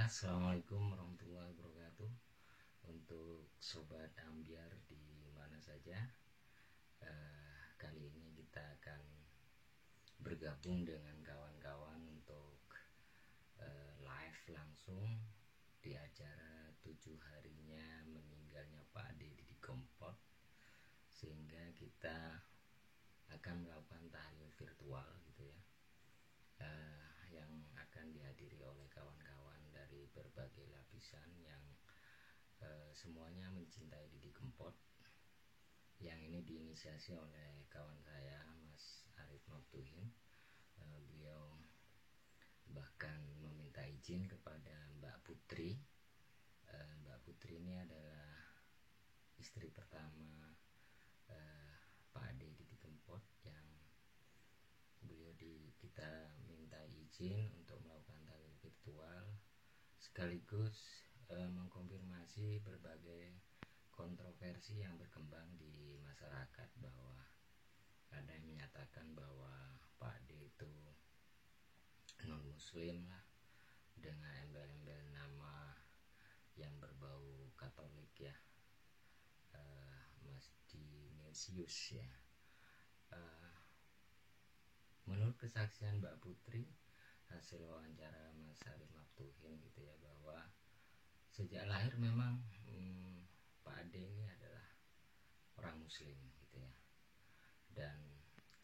Assalamualaikum warahmatullahi wabarakatuh. Untuk sobat ambiar di mana saja, kali ini kita akan bergabung dengan kawan-kawan untuk live langsung di acara 7 harinya meninggalnya Pak Deddy Kempot, sehingga kita akan melakukan tahlil virtual gitu ya, yang akan dihadiri oleh kawan-kawan dari berbagai lapisan yang semuanya mencintai Deddy Kempot. Yang ini diinisiasi oleh kawan saya Mas Arif Maftuhin. Beliau bahkan meminta izin kepada Mbak Putri. Mbak Putri ini adalah istri pertama Pak Deddy Kempot, yang kita minta izin untuk melakukan tahlil virtual sekaligus mengkonfirmasi berbagai kontroversi yang berkembang di masyarakat, bahwa ada yang menyatakan bahwa Pak D itu non muslim lah, dengan embel-embel nama yang berbau Katolik ya, Mas Dinesius ya. Menurut kesaksian Mbak Putri, hasil wawancara Mas Arif Maftuhin gitu ya, bahwa sejak lahir memang Pak Ade ini adalah orang muslim gitu ya. Dan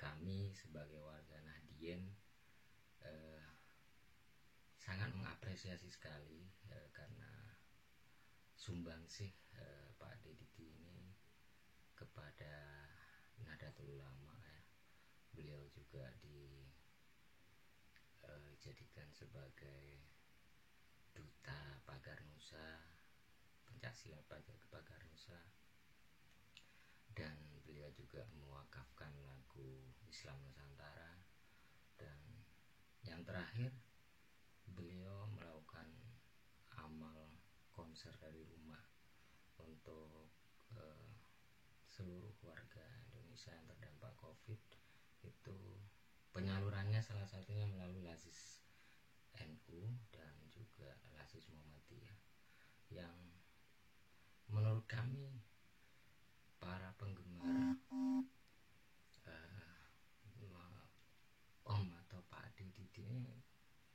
kami sebagai warga Nahdien sangat mengapresiasi sekali karena sumbangsih Pak Deddy ini kepada Nahdlatul Ulama ya. Beliau juga dijadikan sebagai duta Pagar Nusa, pencaksilat Pagar Nusa, dan beliau juga mewakafkan lagu Islam Nusantara. Dan yang terakhir, beliau melakukan amal konser dari rumah untuk seluruh warga Indonesia yang terdampak COVID. Itu penyalurannya salah satunya melalui Lazis NU dan juga Lazis Muhammadiyah, yang menurut kami para penggemar Om atau Pak Deddy ini,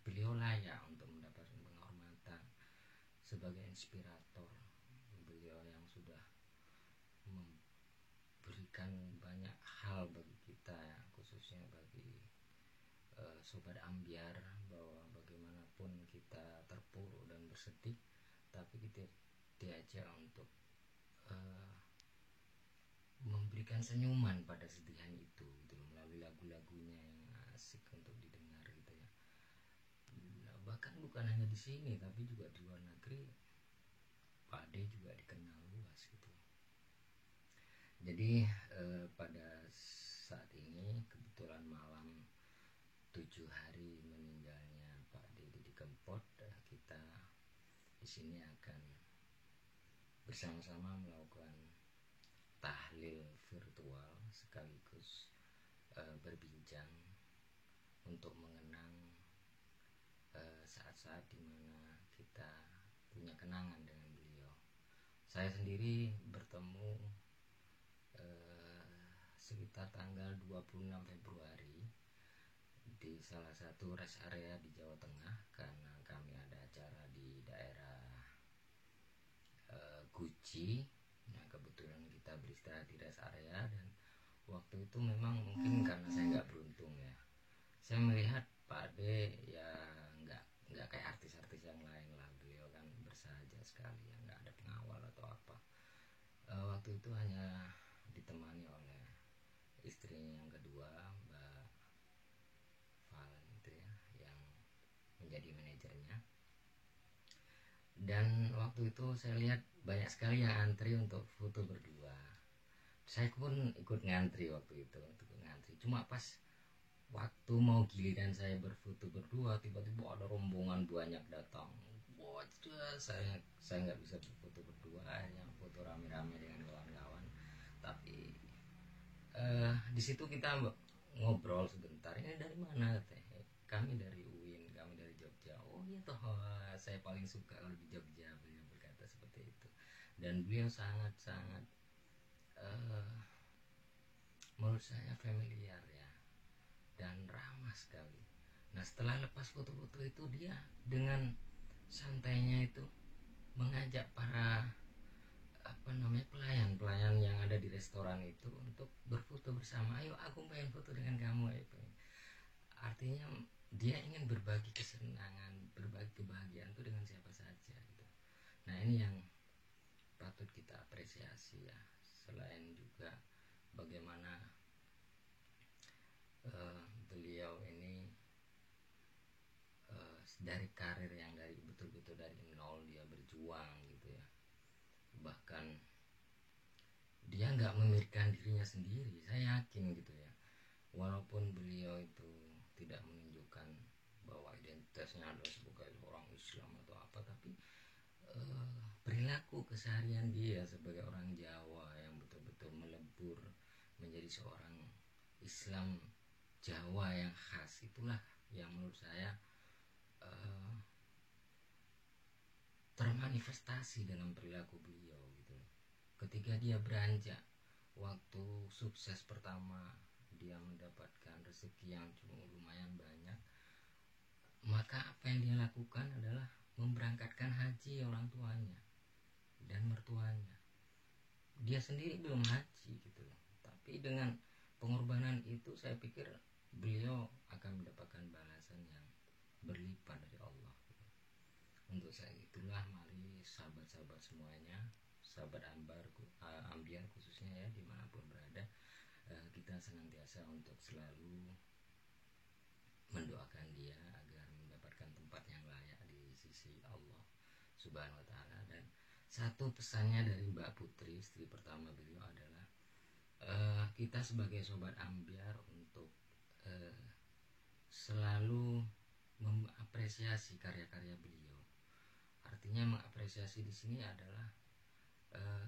beliau layak untuk mendapatkan penghormatan sebagai inspirator. Beliau yang sudah memberikan banyak hal bagi kita ya, khususnya bagi sobat ambiar, bahwa bagaimanapun kita terpuruk dan bersedih, tapi kita diajak untuk memberikan senyuman pada sedihan itu gitu, melalui lagu-lagunya yang asik untuk didengar gitu ya. Nah, bahkan bukan hanya di sini tapi juga di luar negeri, Pak D juga dikenal luas gitu. Jadi pada saat ini kebetulan malam 7 hari meninggalnya Pak Deddy Kempot, kita di sini akan bersama-sama melakukan tahlil virtual sekaligus berbincang untuk mengenang saat-saat dimana kita punya kenangan dengan beliau. Saya sendiri bertemu sekitar tanggal 26 Februari di salah satu rest area di Jawa Tengah, karena kami ada acara di daerah Guci. Nah, kebetulan kita beristirahat di rest area, dan waktu itu memang mungkin karena saya nggak beruntung ya, saya melihat Pak D ya nggak kayak artis-artis yang lain lah. Beliau kan bersahaja sekali ya, nggak ada pengawal atau apa. Waktu itu hanya ditemani oleh istrinya yang kedua, Mbak Valen itu ya, yang menjadi manajernya. Dan waktu itu saya lihat banyak sekali yang antri untuk foto berdua. Saya pun ikut ngantri waktu itu, cuma pas waktu mau giliran saya berfoto berdua, tiba-tiba ada rombongan banyak datang. Wah, saya nggak bisa berfoto berdua, hanya foto rame-rame dengan kawan-kawan. Tapi di situ kita ngobrol sebentar. Ini dari mana teh? Kami dari UIN, kami dari Jogja. Oh iya toh saya paling suka kalau di Jogja, beliau berkata seperti itu. Dan beliau sangat-sangat menurut saya familiar ya, dan ramah sekali. Nah setelah lepas foto-foto itu, dia dengan santainya itu mengajak para pelayan yang ada di restoran itu untuk berfoto bersama. Ayo aku pengen foto dengan kamu, itu artinya dia ingin berbagi kesenangan, berbagi kebahagiaan itu dengan siapa saja gitu. Nah ini yang patut kita apresiasi ya. Selain juga bagaimana beliau ini dari karir yang dari betul-betul dari nol dia berjuang gitu ya. Bahkan dia nggak memikirkan dirinya sendiri, saya yakin gitu ya. Walaupun beliau itu tidak menunjukkan bahwa identitasnya adalah sebagai orang Islam atau apa, tapi perilaku keseharian dia sebagai orang Jawa yang betul-betul melebur menjadi seorang Islam Jawa yang khas, itulah yang menurut saya termanifestasi dalam perilaku beliau gitu. Ketika dia beranjak, waktu sukses pertama dia mendapatkan rezeki yang lumayan banyak, maka apa yang dia lakukan adalah memberangkatkan haji orang tuanya dan mertuanya. Dia sendiri belum haji gitu loh, tapi dengan pengorbanan itu saya pikir beliau akan mendapatkan balasan yang berlipat dari Allah gitu. Untuk saya itulah, mari sahabat-sahabat semuanya, sahabat ambiar khususnya ya, dimanapun berada, kita senantiasa untuk selalu mendoakan dia agar mendapatkan tempat yang layak di sisi Allah Subhanahu wa Ta'ala. Dan satu pesannya dari Mbak Putri, istri pertama beliau, adalah kita sebagai sobat ambiar untuk selalu mengapresiasi karya-karya beliau. Artinya mengapresiasi di sini adalah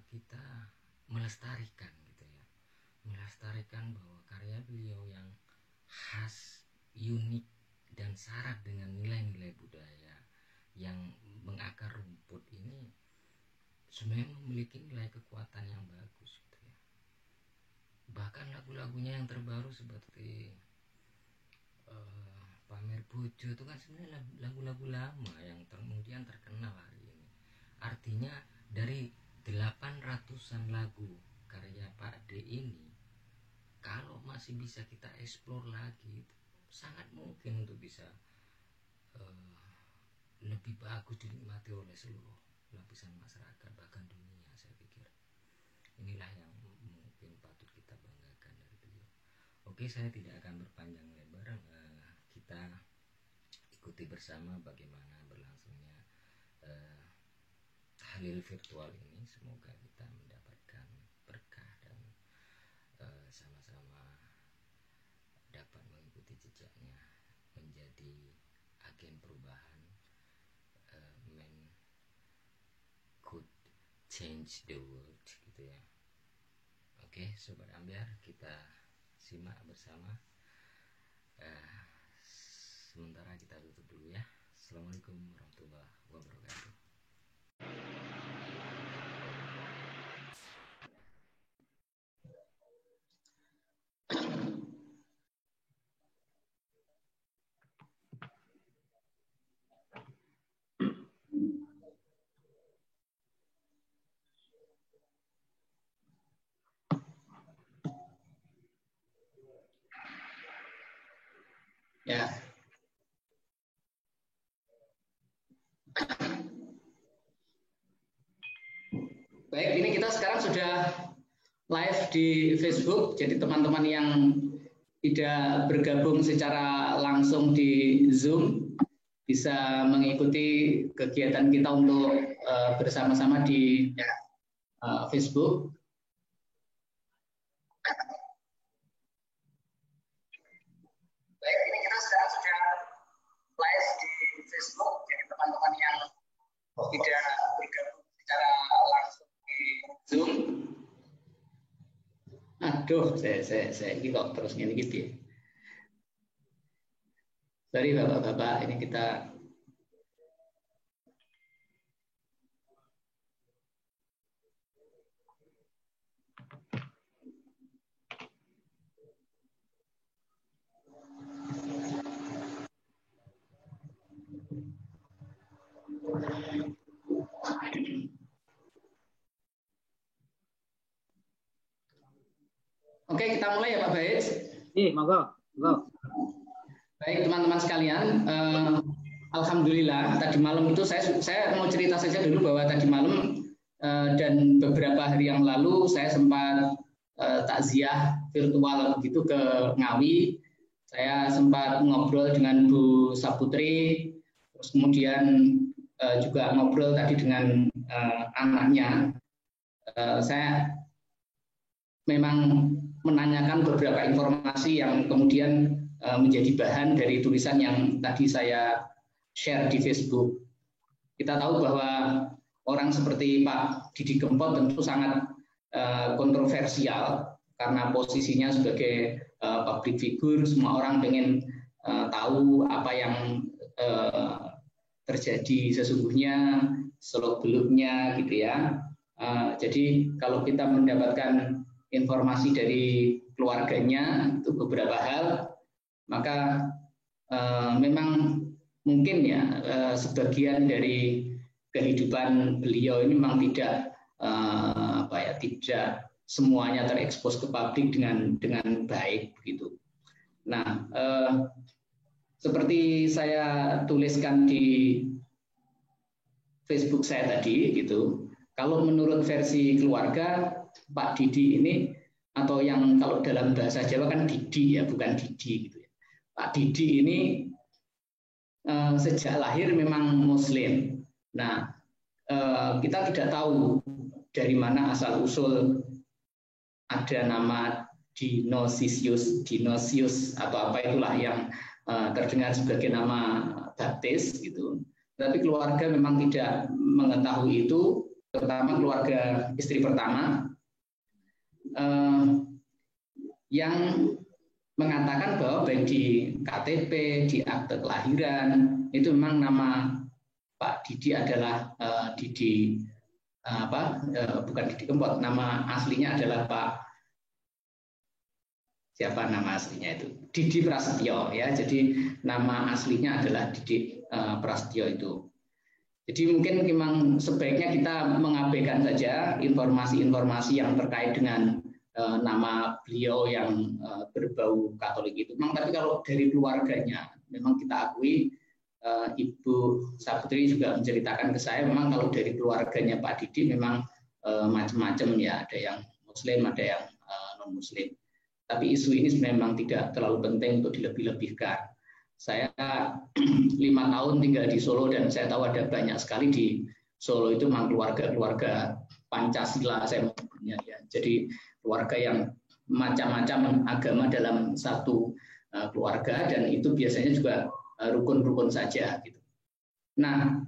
kita melestarikan gitu ya, melestarikan bahwa karya beliau yang khas, unik, dan syarat dengan nilai-nilai budaya yang mengakar rumput ini sebenarnya memiliki nilai kekuatan yang bagus gitu ya. Bahkan lagu-lagunya yang terbaru seperti Pamer Bojo itu kan sebenarnya lagu-lagu lama yang kemudian terkenal hari ini. Artinya dari 800-an lagu karya Pak D ini, kalau masih bisa kita eksplor lagi, sangat mungkin untuk bisa lebih bagus dinikmati oleh seluruh lapisan masyarakat, bahkan dunia. Saya pikir inilah yang mungkin patut kita banggakan dari beliau. Oke, saya tidak akan berpanjang lebar, kita ikuti bersama bagaimana berlangsungnya tahlil virtual ini. Semoga kita mendapatkan berkah dan sama-sama dapat mengikuti jejaknya menjadi agen perubahan, man could change the world gitu ya. Oke, sobat ambiar, kita simak bersama. Sementara kita tutup dulu ya. Assalamualaikum warahmatullahi wabarakatuh. Ya. Baik, ini kita sekarang sudah live di Facebook. Jadi teman-teman yang tidak bergabung secara langsung di Zoom bisa mengikuti kegiatan kita untuk bersama-sama di Facebook. Baik, ini kita sekarang sudah live di Facebook. Jadi teman-teman yang tidak bergabung secara langsung di Zoom. Aduh, saya ini kok terus gini gitu ya. Sorry Bapak-Bapak, ini kita Oke, kita mulai ya Pak Baiz. Iya, monggo. Baik teman-teman sekalian, alhamdulillah tadi malam itu saya mau cerita saja dulu bahwa tadi malam dan beberapa hari yang lalu saya sempat takziah virtual begitu ke Ngawi. Saya sempat ngobrol dengan Bu Saputri, terus kemudian juga ngobrol tadi dengan anaknya. Saya memang menanyakan beberapa informasi yang kemudian menjadi bahan dari tulisan yang tadi saya share di Facebook. Kita tahu bahwa orang seperti Pak Didi Kempot tentu sangat kontroversial karena posisinya sebagai public figure. Semua orang ingin tahu apa yang terjadi sesungguhnya, seluk-beluknya gitu ya. Jadi kalau kita mendapatkan informasi dari keluarganya itu beberapa hal, maka memang mungkin ya sebagian dari kehidupan beliau ini memang tidak tidak semuanya terekspos ke publik dengan baik begitu. Nah, seperti saya tuliskan di Facebook saya tadi gitu, kalau menurut versi keluarga Pak Didi ini, atau yang kalau dalam bahasa Jawa kan Didi ya, bukan Didi gitu ya. Pak Didi ini sejak lahir memang Muslim. Nah, kita tidak tahu dari mana asal usul ada nama Dionysius atau apa itulah yang terdengar sebagai nama baptis gitu. Tapi keluarga memang tidak mengetahui itu, terutama keluarga istri pertama yang mengatakan bahwa baik di KTP, di akte kelahiran itu memang nama Pak Didi adalah Didi bukan Didi Kempot, nama aslinya adalah Pak siapa nama aslinya itu Didi Prasetyo ya. Jadi nama aslinya adalah Didi Prasetyo itu. Jadi mungkin memang sebaiknya kita mengabaikan saja informasi-informasi yang terkait dengan nama beliau yang berbau Katolik itu. Memang tapi kalau dari keluarganya, memang kita akui Ibu Saputri juga menceritakan ke saya, memang kalau dari keluarganya Pak Didi memang macam-macam ya, ada yang Muslim, ada yang non-Muslim. Tapi isu ini memang tidak terlalu penting untuk dilebih-lebihkan. Saya 5 tahun tinggal di Solo dan saya tahu ada banyak sekali di Solo itu memang keluarga Pancasila saya menyebutnya ya. Jadi keluarga yang macam-macam agama dalam satu keluarga dan itu biasanya juga rukun-rukun saja gitu. Nah,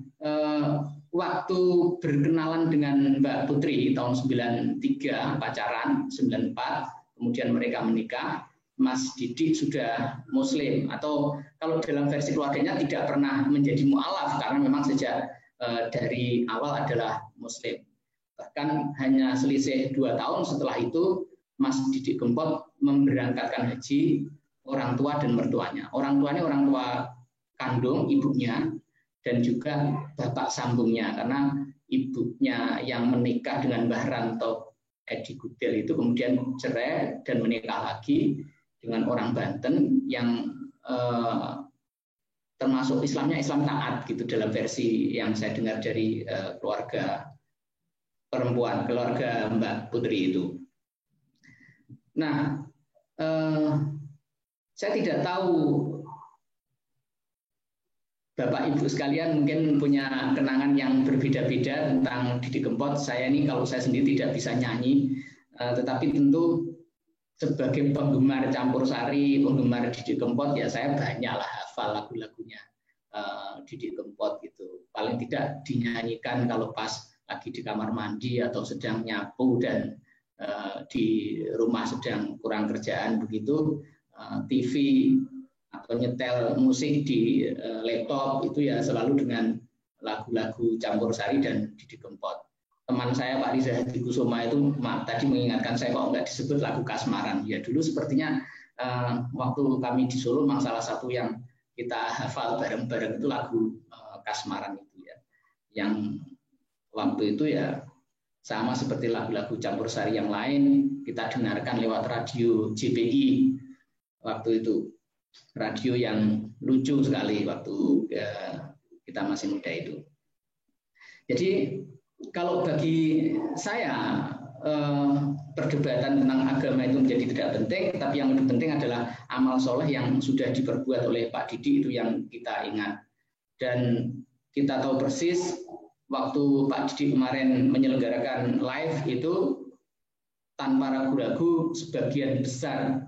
waktu berkenalan dengan Mbak Putri tahun 93 pacaran, 94 kemudian mereka menikah. Mas Didi sudah Muslim atau kalau dalam versi keluarganya tidak pernah menjadi mu'alaf karena memang sejak dari awal adalah Muslim. Bahkan hanya selisih 2 tahun setelah itu Mas Didi Kempot memberangkatkan haji orang tua dan mertuanya. Orang tuanya orang tua kandung ibunya dan juga bapak sambungnya karena ibunya yang menikah dengan Mbah Ranto Edi Gudel itu kemudian cerai dan menikah lagi dengan orang Banten yang termasuk Islamnya Islam taat gitu dalam versi yang saya dengar dari keluarga perempuan, keluarga Mbak Putri itu. Nah, saya tidak tahu Bapak Ibu sekalian mungkin punya kenangan yang berbeda-beda tentang Didi Kempot. Saya ini kalau saya sendiri tidak bisa nyanyi, tetapi tentu sebagai penggemar campur sari, penggemar Didi Kempot ya saya banyaklah hafal lagu-lagunya Didi Kempot gitu. Paling tidak dinyanyikan kalau pas lagi di kamar mandi atau sedang nyapu dan di rumah sedang kurang kerjaan begitu, TV atau nyetel musik di laptop itu ya selalu dengan lagu-lagu campur sari dan Didi Kempot. Teman saya Pak Riza Hadi Kusuma itu tadi mengingatkan saya kok nggak disebut lagu Kasmaran. Ya dulu sepertinya waktu kami di Solo memang salah satu yang kita hafal bareng-bareng itu lagu kasmaran itu ya, yang waktu itu ya sama seperti lagu-lagu campur sari yang lain kita dengarkan lewat radio JPI waktu itu, radio yang lucu sekali waktu kita masih muda itu. Jadi kalau bagi saya perdebatan tentang agama itu menjadi tidak penting, tapi yang lebih penting adalah amal soleh yang sudah diperbuat oleh Pak Didi itu yang kita ingat. Dan kita tahu persis waktu Pak Didi kemarin menyelenggarakan live itu tanpa ragu-ragu sebagian besar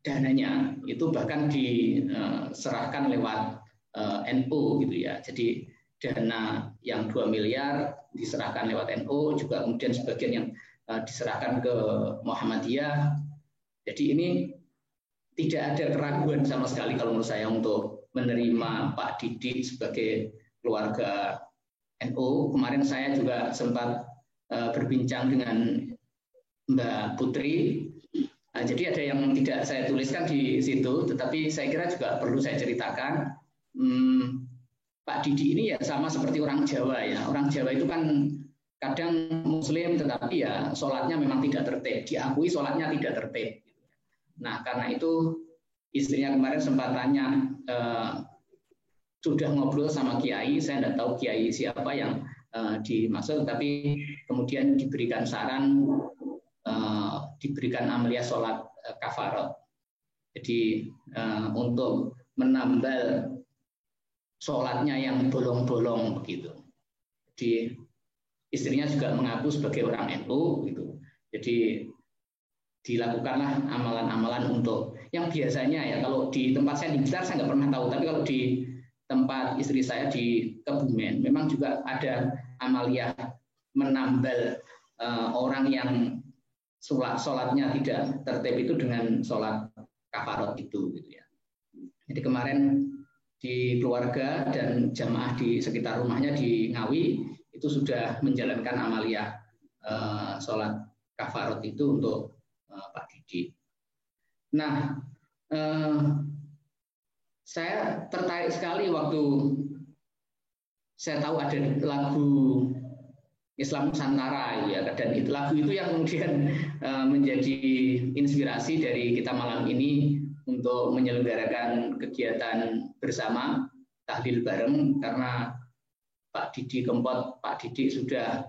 dananya itu bahkan diserahkan lewat NU gitu ya. Jadi dana yang 2 miliar diserahkan lewat NU, juga kemudian sebagian yang diserahkan ke Muhammadiyah. Jadi ini tidak ada keraguan sama sekali kalau menurut saya untuk menerima Pak Didi sebagai keluarga NU. Kemarin saya juga sempat berbincang dengan Mbak Putri. Jadi ada yang tidak saya tuliskan di situ, tetapi saya kira juga perlu saya ceritakan. Pak Didi ini ya sama seperti orang Jawa ya. Orang Jawa itu kan kadang Muslim tetapi ya sholatnya memang tidak tertib. Diakui sholatnya tidak tertib. Nah karena itu istrinya kemarin sempat tanya, sudah ngobrol sama Kiai, saya tidak tahu Kiai siapa yang dimaksud, tapi kemudian diberikan saran, diberikan amaliyah sholat kafarat. Jadi untuk menambal sholatnya yang bolong-bolong begitu. Jadi istrinya juga mengaku sebagai orang NU gitu. Jadi dilakukanlah amalan-amalan untuk yang biasanya ya kalau di tempat saya di Blitar saya nggak pernah tahu, tapi kalau di tempat istri saya di Kebumen memang juga ada amaliyah menambal orang yang sholatnya tidak tertib itu dengan sholat kafarat itu gitu ya. Jadi kemarin di keluarga dan jamaah di sekitar rumahnya di Ngawi itu sudah menjalankan amaliyah sholat kafarat itu untuk Pak Didi. Nah, saya tertarik sekali waktu saya tahu ada lagu Islam Nusantara ya, dan itu lagu itu yang kemudian menjadi inspirasi dari kita malam ini untuk menyelenggarakan kegiatan bersama tahlil bareng, karena Pak Didi Kempot, Pak Didi sudah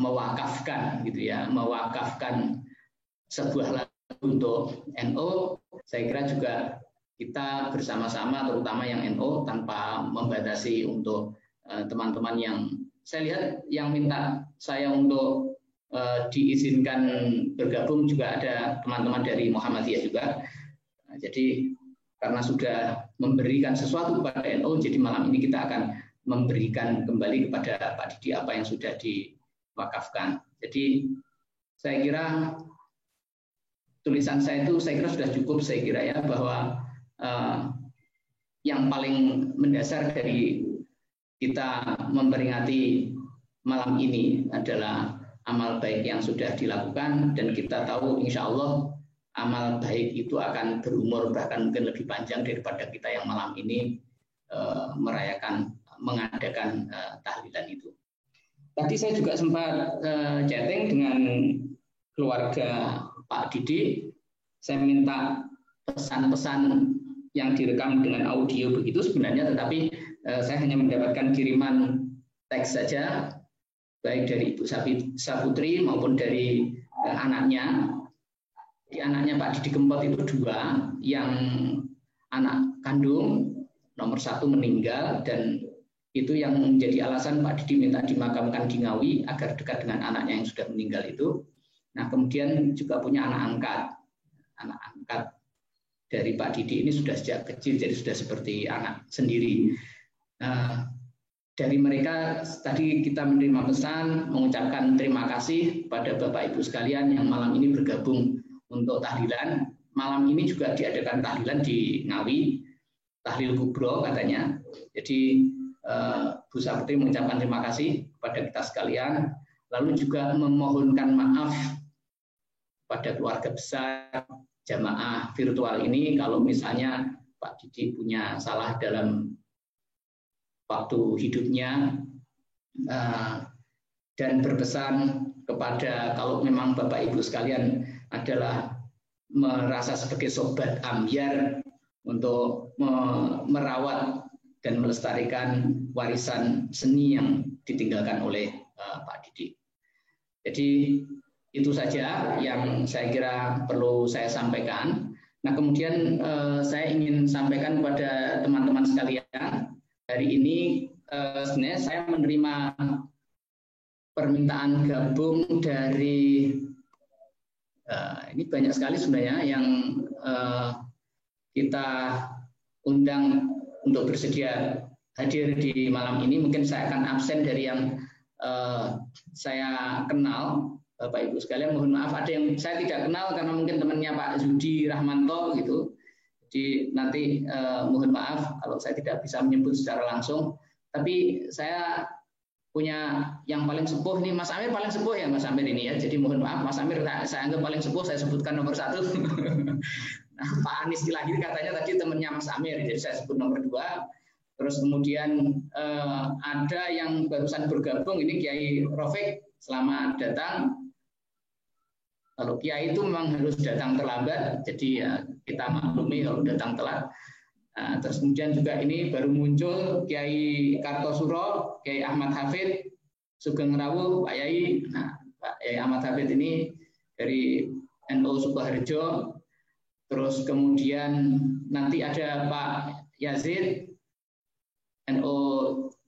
mewakafkan gitu ya, mewakafkan sebuah lagu untuk NU. Saya kira juga kita bersama-sama, terutama yang NU, tanpa membatasi untuk teman-teman yang saya lihat yang minta saya untuk diizinkan bergabung juga ada teman-teman dari Muhammadiyah juga. Jadi karena sudah memberikan sesuatu kepada NU, jadi malam ini kita akan memberikan kembali kepada Pak Didi apa yang sudah diwakafkan. Jadi saya kira tulisan saya itu saya kira sudah cukup, saya kira ya, bahwa yang paling mendasar dari kita memperingati malam ini adalah amal baik yang sudah dilakukan, dan kita tahu insya Allah amal baik itu akan berumur bahkan mungkin lebih panjang daripada kita yang malam ini mengadakan tahlilan itu. Tadi saya juga sempat chatting dengan keluarga Pak Didi. Saya minta pesan-pesan yang direkam dengan audio begitu sebenarnya, tetapi saya hanya mendapatkan kiriman teks saja, baik dari Ibu Saputri maupun dari anaknya. Di anaknya Pak Didi Kempot itu 2, yang anak kandung nomor 1 meninggal, dan itu yang menjadi alasan Pak Didi minta dimakamkan di Ngawi agar dekat dengan anaknya yang sudah meninggal itu. Nah kemudian juga punya anak angkat dari Pak Didi ini sudah sejak kecil, jadi sudah seperti anak sendiri. Dari mereka tadi kita menerima pesan mengucapkan terima kasih pada Bapak Ibu sekalian yang malam ini bergabung untuk tahlilan. Malam ini juga diadakan tahlilan di Ngawi, tahlil kubro katanya. Jadi Bu Saputri mengucapkan terima kasih kepada kita sekalian, lalu juga memohonkan maaf pada keluarga besar jamaah virtual ini kalau misalnya Pak Didi punya salah dalam waktu hidupnya, dan berpesan kepada kalau memang Bapak Ibu sekalian adalah merasa sebagai sobat ambyar untuk merawat dan melestarikan warisan seni yang ditinggalkan oleh Pak Didi. Jadi itu saja yang saya kira perlu saya sampaikan. Nah, kemudian saya ingin sampaikan kepada teman-teman sekalian, hari ini sebenarnya saya menerima permintaan gabung dari ini banyak sekali sebenarnya yang kita undang untuk bersedia hadir di malam ini. Mungkin saya akan absen dari yang saya kenal. Bapak Ibu sekalian, mohon maaf ada yang saya tidak kenal karena mungkin temannya Pak Zudi Rahmanto gitu. Jadi nanti mohon maaf kalau saya tidak bisa menyebut secara langsung. Tapi saya punya yang paling sepuh nih, Mas Amir paling sepuh ya Mas Amir ini ya. Jadi mohon maaf Mas Amir saya anggap paling sepuh, saya sebutkan nomor 1. Nah, Pak Anies Dilahir katanya tadi temannya Mas Amir, jadi saya sebut nomor 2. Terus kemudian ada yang barusan bergabung, ini Kiai Rofik, selamat datang. Kalau Kiai itu memang harus datang terlambat, jadi ya kita maklumi kalau datang telat. Nah, terus kemudian juga ini baru muncul Kiai Kartosuro, Kiai Ahmad Hafid, Sugeng Rawu, Pak Yai. Nah, Pak Yai Ahmad Hafid ini dari NU Sukoharjo. Terus kemudian nanti ada Pak Yazid, NU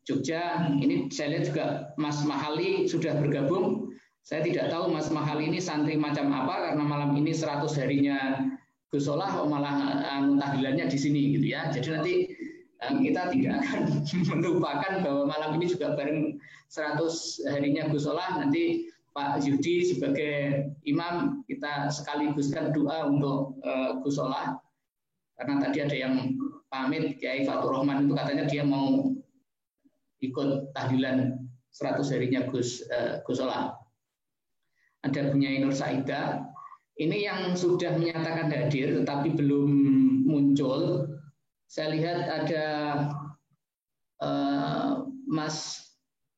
Jogja. Ini saya lihat juga Mas Mahali sudah bergabung. Saya tidak tahu Mas Mahali ini santri macam apa karena malam ini 100 harinya Gus Solah malah tahlilannya di sini gitu ya. Jadi nanti kita tidak akan melupakan bahwa malam ini juga bareng 100 harinya Gus Solah. Nanti Pak Yudi sebagai imam kita sekaliguskan doa untuk Gus Solah. Karena tadi ada yang pamit, Kiai Fatur Rahman itu katanya dia mau ikut tahlilan 100 harinya Gus Solah. Ada Bunyai Nur Saidah. Ini yang sudah menyatakan hadir tetapi belum muncul. Saya lihat ada Mas,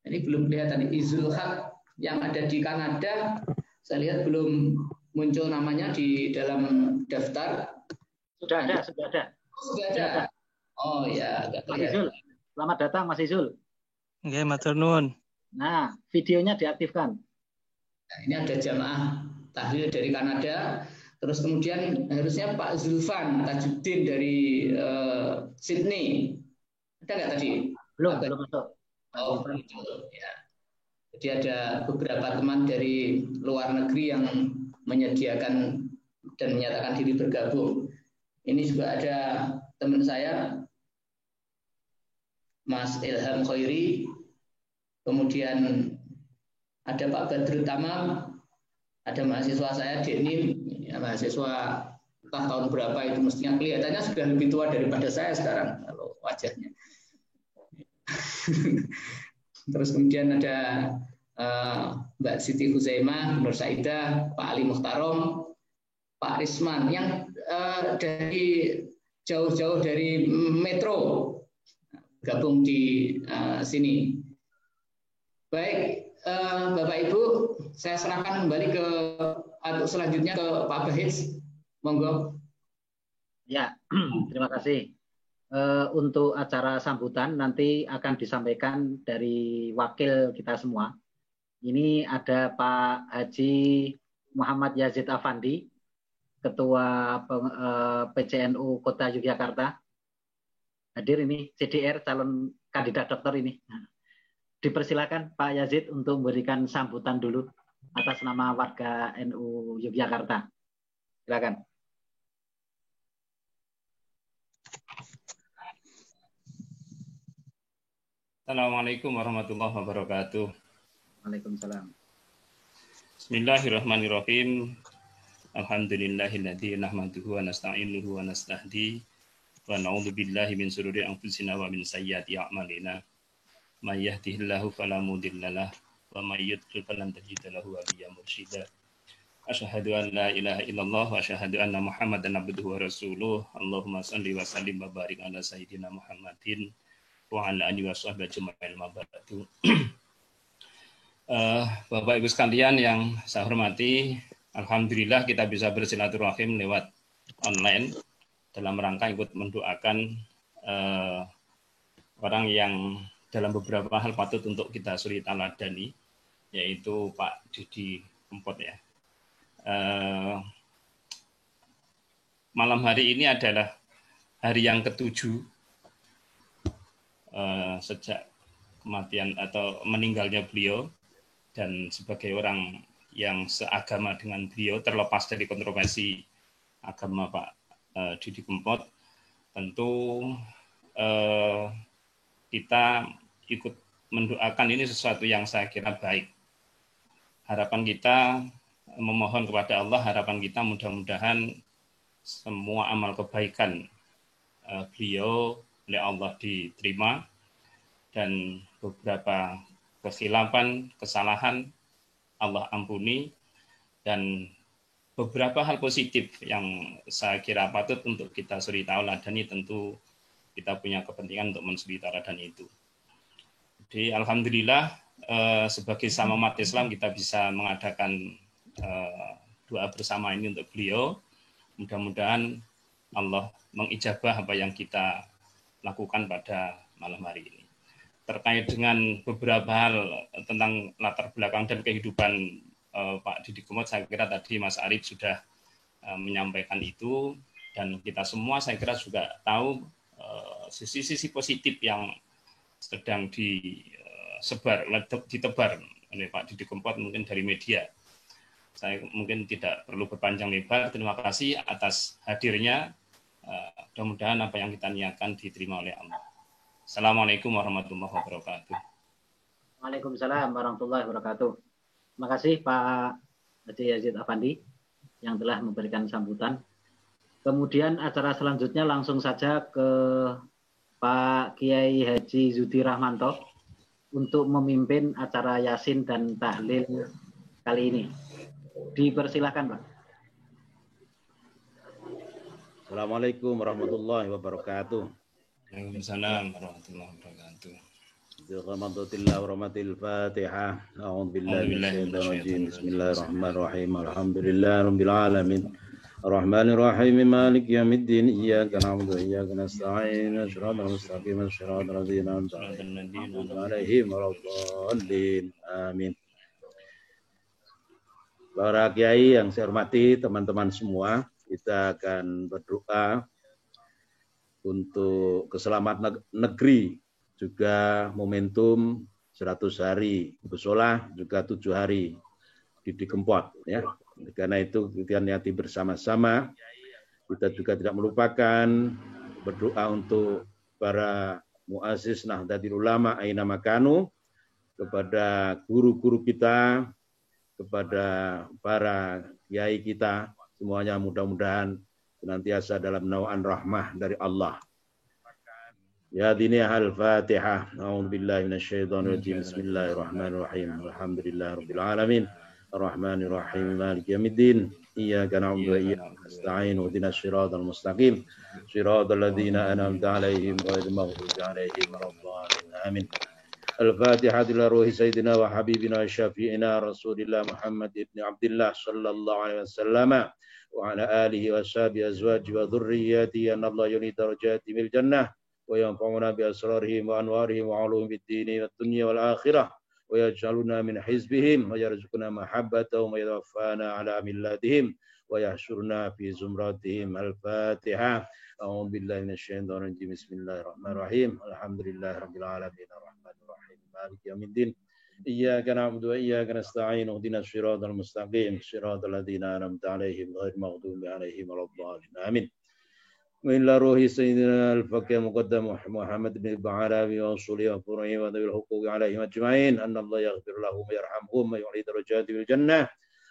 ini belum kelihatan, Izul Haq yang ada di Kanada. Saya lihat belum muncul namanya di dalam daftar. Sudah ada. Sudah ada. Oh ya, Mas Izul. Selamat datang Mas Izul. Nggih, matur nuwun. Nah, videonya diaktifkan. Nah, ini ada jamaah tahlil dari Kanada. Terus kemudian harusnya Pak Zulfan Tajuddin dari Sydney. Ada nggak tadi? Belum masuk. Oh, betul. Ya. Jadi ada beberapa teman dari luar negeri yang menyediakan dan menyatakan diri bergabung. Ini juga ada teman saya, Mas Ilham Khairi. Kemudian ada Pak Badrut Tamam, ada mahasiswa saya Denny, ya, mahasiswa entah tahun berapa itu, mestinya kelihatannya sudah lebih tua daripada saya sekarang kalau wajahnya. Terus kemudian ada Mbak Siti Huzaimah, Nur Saidah, Pak Ali Muhtarom, Pak Risman yang dari jauh-jauh dari Metro gabung di sini. Baik, Bapak Ibu, saya serahkan kembali untuk selanjutnya ke Pak Bahits. Monggo. Ya, terima kasih. Untuk acara sambutan nanti akan disampaikan dari wakil kita semua. Ini ada Pak Haji Muhammad Yazid Afandi, Ketua PCNU Kota Yogyakarta. Hadir ini CDR, calon kandidat dokter ini. Dipersilakan Pak Yazid untuk memberikan sambutan dulu atas nama warga NU Yogyakarta. Silakan. Assalamualaikum warahmatullahi wabarakatuh. Waalaikumsalam. Bismillahirrahmanirrahim. Alhamdulillahilladzi nahmaduhu wa nasta'inuhu wa nastahdi wa na'udzu billahi min shururi anfusina wa min sayyiati a'malina. May yahdihillahu fala mudhillalah wa may yudlil falan tajida lahu waliyyan mursyida. Asyhadu an la ilaha illallah wa asyhadu anna Muhammadan abduhu wa rasuluh. Allahumma shalli wa sallim wa barik ala sayyidina Muhammadin wa ala alihi washabbihi ajma'in ma ba'du. Bapak Ibu sekalian yang saya hormati, alhamdulillah kita bisa bersilaturahim lewat online dalam rangka ikut mendoakan orang yang dalam beberapa hal patut untuk kita suri taladani, yaitu Pak Didi Kempot ya. Malam hari ini adalah hari yang ke-7 sejak kematian atau meninggalnya beliau, dan sebagai orang yang seagama dengan beliau, terlepas dari kontroversi agama Pak Didi Kempot, tentu kita ikut mendoakan ini sesuatu yang saya kira baik. Harapan kita memohon kepada Allah, harapan kita mudah-mudahan semua amal kebaikan beliau oleh Allah diterima, dan beberapa kekhilafan, kesalahan Allah ampuni, dan beberapa hal positif yang saya kira patut untuk kita suri tauladani, tentu kita punya kepentingan untuk mensuri tauladani itu. Jadi alhamdulillah sebagai sama umat Islam kita bisa mengadakan doa bersama ini untuk beliau. Mudah-mudahan Allah mengijabah apa yang kita lakukan pada malam hari ini. Terkait dengan beberapa hal tentang latar belakang dan kehidupan Pak Didi Kempot, saya kira tadi Mas Arif sudah menyampaikan itu, dan kita semua saya kira juga tahu sisi-sisi positif yang sedang ditebar oleh Pak Didi Kempot mungkin dari media. Saya mungkin tidak perlu berpanjang lebar. Terima kasih atas hadirnya. Mudah-mudahan apa yang kita niatkan diterima oleh Allah. Assalamualaikum warahmatullahi wabarakatuh. Waalaikumsalam warahmatullahi wabarakatuh. Terima kasih Pak Haji Yazid Afandi yang telah memberikan sambutan. Kemudian acara selanjutnya langsung saja ke Pak Kiai Haji Zudi Rahmanto untuk memimpin acara Yasin dan Tahlil kali ini. Dipersilakan Pak. Assalamualaikum warahmatullahi wabarakatuh. Waalaikumsalam warahmatullahi wabarakatuh. Bismillahirrahmanirrahim. Warahmatil Fatihah. A'udzu billahi minasyaitonir rajim. Bismillahirrahmanirrahim. Alhamdulillahirabbil alamin. Arrahmanir rahim. Maliki yaumiddin. Iyyaka na'budu wa iyyaka nasta'in. Shiratal mustaqim. Shiratal ladzina an'amta 'alaihim waladdallin. Amin. Para kiai yang saya hormati, teman-teman semua, kita akan berdoa untuk keselamatan negeri, juga momentum 100 hari Gusolah, juga 7 hari Didi Kempot ya. Karena itu kita niati bersama-sama. Kita juga tidak melupakan berdoa untuk para muassis Nahdlatul Ulama aina makanu, kepada guru-guru kita, kepada para kiai kita, semuanya mudah-mudahan senantiasa dalam naungan rahmah dari Allah. Ya dini al-Fatihah. A'udzubillahi minasyaitonir rajim. Bismillahirrahmanirrahim. Alhamdulillahirabbil alamin. Arrahmanir rahim. Maliki yaumiddin. Iyyaka na'budu wa iyyaka nasta'in. Ihdinas siratal mustaqim. Siratal ladzina an'amta 'alaihim ghairil maghdubi 'alaihim waladdallin. Amin. Al-Fatihah ila ruhi sayyidina wa habibina wa syafi'ina Rasulillah Muhammad ibn Abdullah sallallahu alaihi wasallam wa ala alihi wa sahbihi azwaji wa dhurriyyati an Allah yuni darajati mil jannah wa yanfa'una bi asrarihim wa anwarihim wa ulumid dini wad dunya wal akhirah wa yaj'aluna min hizbihim wa yarzuquna mahabbatahum wa yatawaffana ala millatihim wa yahsyurna fi zumratihim. Al-Fatihah. A'udzu billahi minasyaitonir rajim. Bismillahirrahmanirrahim. Alhamdulillahirabbil alamin. Maliki yaumiddin. Iyyaka na'budu wa iyyaka nasta'in. Ihdinas siratal mustaqim. Siratal ladzina an'amta 'alaihim ghairil maghdubi 'alaihim waladdallin. Amin. Wa ila ruhi sayyidina al-faqih muqaddam Muhammad bin Ba'alawi wa usuli wa furu'i wa dhil huquqi 'alaihim ajma'in. Anna Allah yaghfir lahum wa yarhamhum wa yu'li darajati fil jannah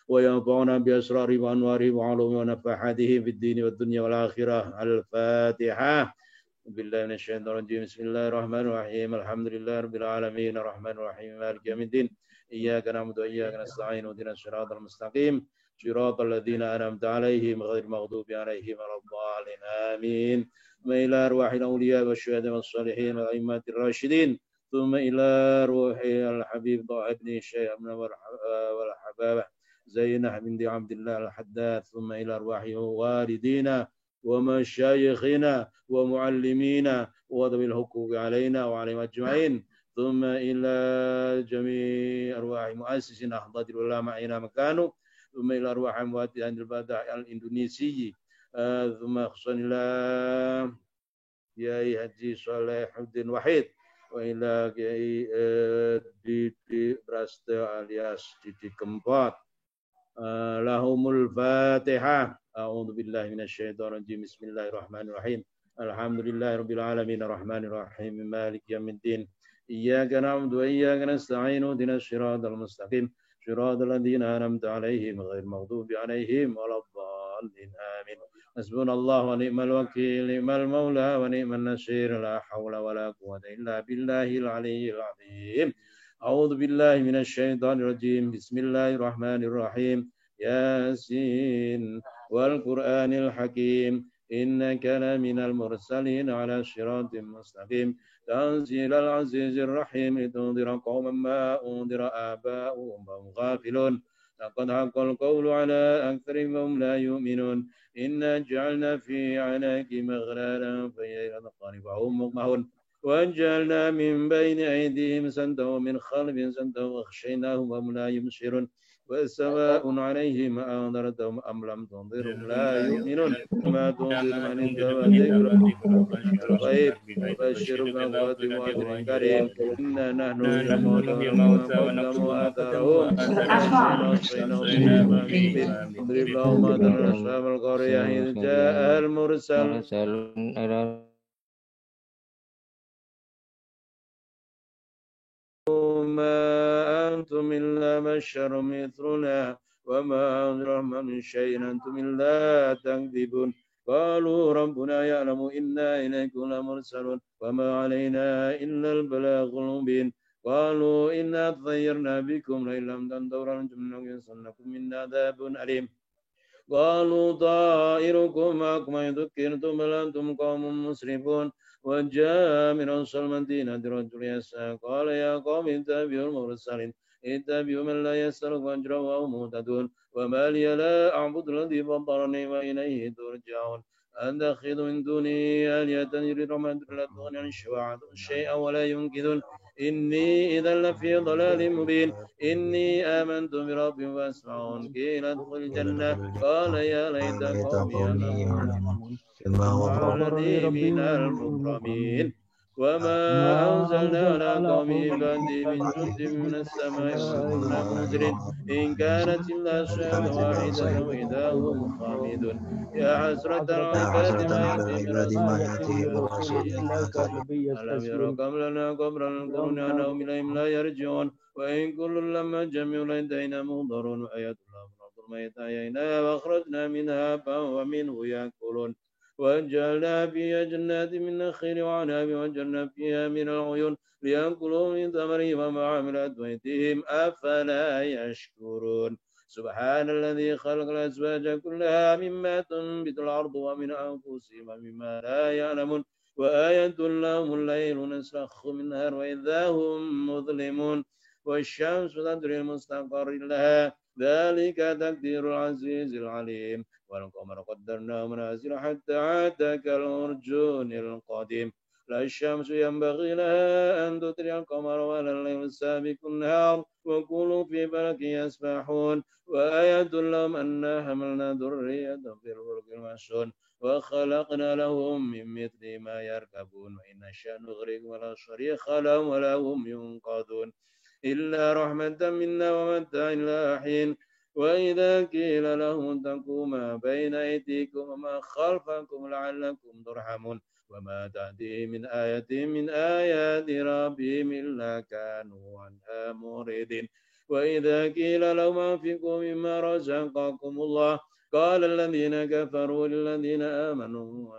wa yanfa'una bi asrari wa anwari wa 'ulumi wa nafahatihim fid dini wad dunya wal akhirah. Al-Fatihah. Billahi minasyaitonir rajim. Bismillahirrahmanirrahim. Alhamdulillahirabbil alamin. Arrahmanir rahim. Maliki yaumiddin. Iyyaka na'budu wa iyyaka nasta'in. Ihdinas siratal mustaqim. Siratal ladzina an'amta 'alaihim ghairil maghdubi 'alaihim waladdallin. Amin. ثم إلى أرواح الأولياء والشهداء والصالحين والأئمة الراشدين ثم إلى روح الحبيب ضاع بن الشيخ والحبابة زينب بنت عبد الله الحداد ثم إلى أرواح والدينا ومشايخنا ومعلمينا وذوي الحقوق علينا وعليهم أجمعين ثم إلى جميع أرواح مؤسسين أحضاد العلماء أينما كانوا ثم إلى أرواح أموات أهل البدع الإندونيسي ثم خصوصا إلى Kiai Haji Shalehuddin Wahid wa ila Kiai Didi Prasetyo alias Didi Kempot. Lahumul Fatihah. A'udzu billahi minasyaitonir rajim. Bismillahirrahmanirrahim. Alhamdulillahirabbil alamin arrahmanir rahim maliki yaumiddin. Iyyaka na'budu wa iyyaka nasta'in ihdinas siratal mustaqim. Siratal ladzina an'amta 'alaihim ghairil maghdubi 'alaihim waladdallin. Amin. حسبنا الله ونعم الوكيل نعم المولى ونعم النصير لا حول ولا قوة إلا بالله العلي العظيم أعوذ بالله من الشيطان الرجيم بسم الله الرحمن الرحيم ياسين والقرآن الحكيم إنك لمن المرسلين على صراط مستقيم تنزيل العزيز الرحيم لتنذر قوما ما أنذر آباؤهم وهم غافلون لقد حق القول على أكثرهم لا يؤمنون إنا جعلنا في عناقهم أغلالا فهي إلى الأذقان فهم مقمحون وجعلنا من بين أيديهم سدا ومن خلفهم سدا وأغشيناهم وهم لا يبصرون وسواء عليهم أنذرتهم أم لم تنذرهم لا يؤمنون ما تنذر من اتبع الذكر الغيب وبشر بأخوات وأجر كريم إنا نحن نحيي الموتى ونكتب ما قدموا وآثارهم نضرب لهم مثلا أصحاب القرية إذ جاء المرسل ما أنتم إلا بشر مثلنا وما أنزل من شيء أنتم إلا تكذبون قالوا ربنا يعلم إنا إليكم لمرسلون وما علينا إلا البلاغ المبين قالوا إنا تطيرنا بكم لئن لم تنتهوا لنجمنكم من عذاب أليم قالوا طائركم معكم إن ذكرتم بل أنتم قوم مسرفون وجاء من أقصى المدينة رجل يسعى قال يا قوم اتبعوا المرسلين اتبعوا من لا يسألكم أجرا وهم مهتدون وما لي لا أعبد الذي فطرني وإليه ترجعون أتخذ من دوني آلهة يريدون لا تغني عن شفاعتهم شيئا ولا ينقذون إني إذا لفي ضلال مبين إني آمنت بربي فاسمعون قيل ادخل الجنة قال يا ليت قومي يعلمون الذي من المكرمين وما أنزلنا على قومه بعدي من جند من السماء وكنا منزلين إن كانت إلا صيحة واحدة وإذا هم خامدون يا حسرة على ما يأتي من رسول ألم يروا قبلنا قبل القرون أنهم إليهم لا يرجعون وإن كل لما جميع لدينا مهضرون وآيات الله رب الميت أحييناها وأخرجنا منها هبا ومنه يأكلون وجعلنا فيها جنات من نخيل وعناب وجعلنا فيها من العيون ليأكلوا من ثمره وما عملت أيديهم أفلا يشكرون سبحان الذي خلق الأزواج كلها مما تنبت الأرض ومن أنفسهم ومما لا يعلمون وآية لهم الليل نسلخ من النهار وإذا هم مظلمون والشمس تدري المستقر لها ذلك تقدير العزيز العليم والقمر قدرناه منازل حتى عاد كالأرجون القديم لا الشمس ينبغي لها أن تدرك القمر ولا الليل سابق النهار وكلوا في فلك يسبحون وآية لهم أنا حملنا ذرية في الفلك المشحون وخلقنا لهم من مثل ما يركبون وإن نشأ نغرق ولا صريخ لهم ولا هم ينقذون إلا رحمة منا ومتاعا إلى حين وإذا قيل لهم اتقوا ما بين أيديكم وما خلفكم لعلكم ترحمون وما تأتيهم من آية من آيات ربهم إلا كانوا عنها معرضين وإذا قيل لهم أنفقوا مما رزقكم الله قال الذين كفروا للذين آمنوا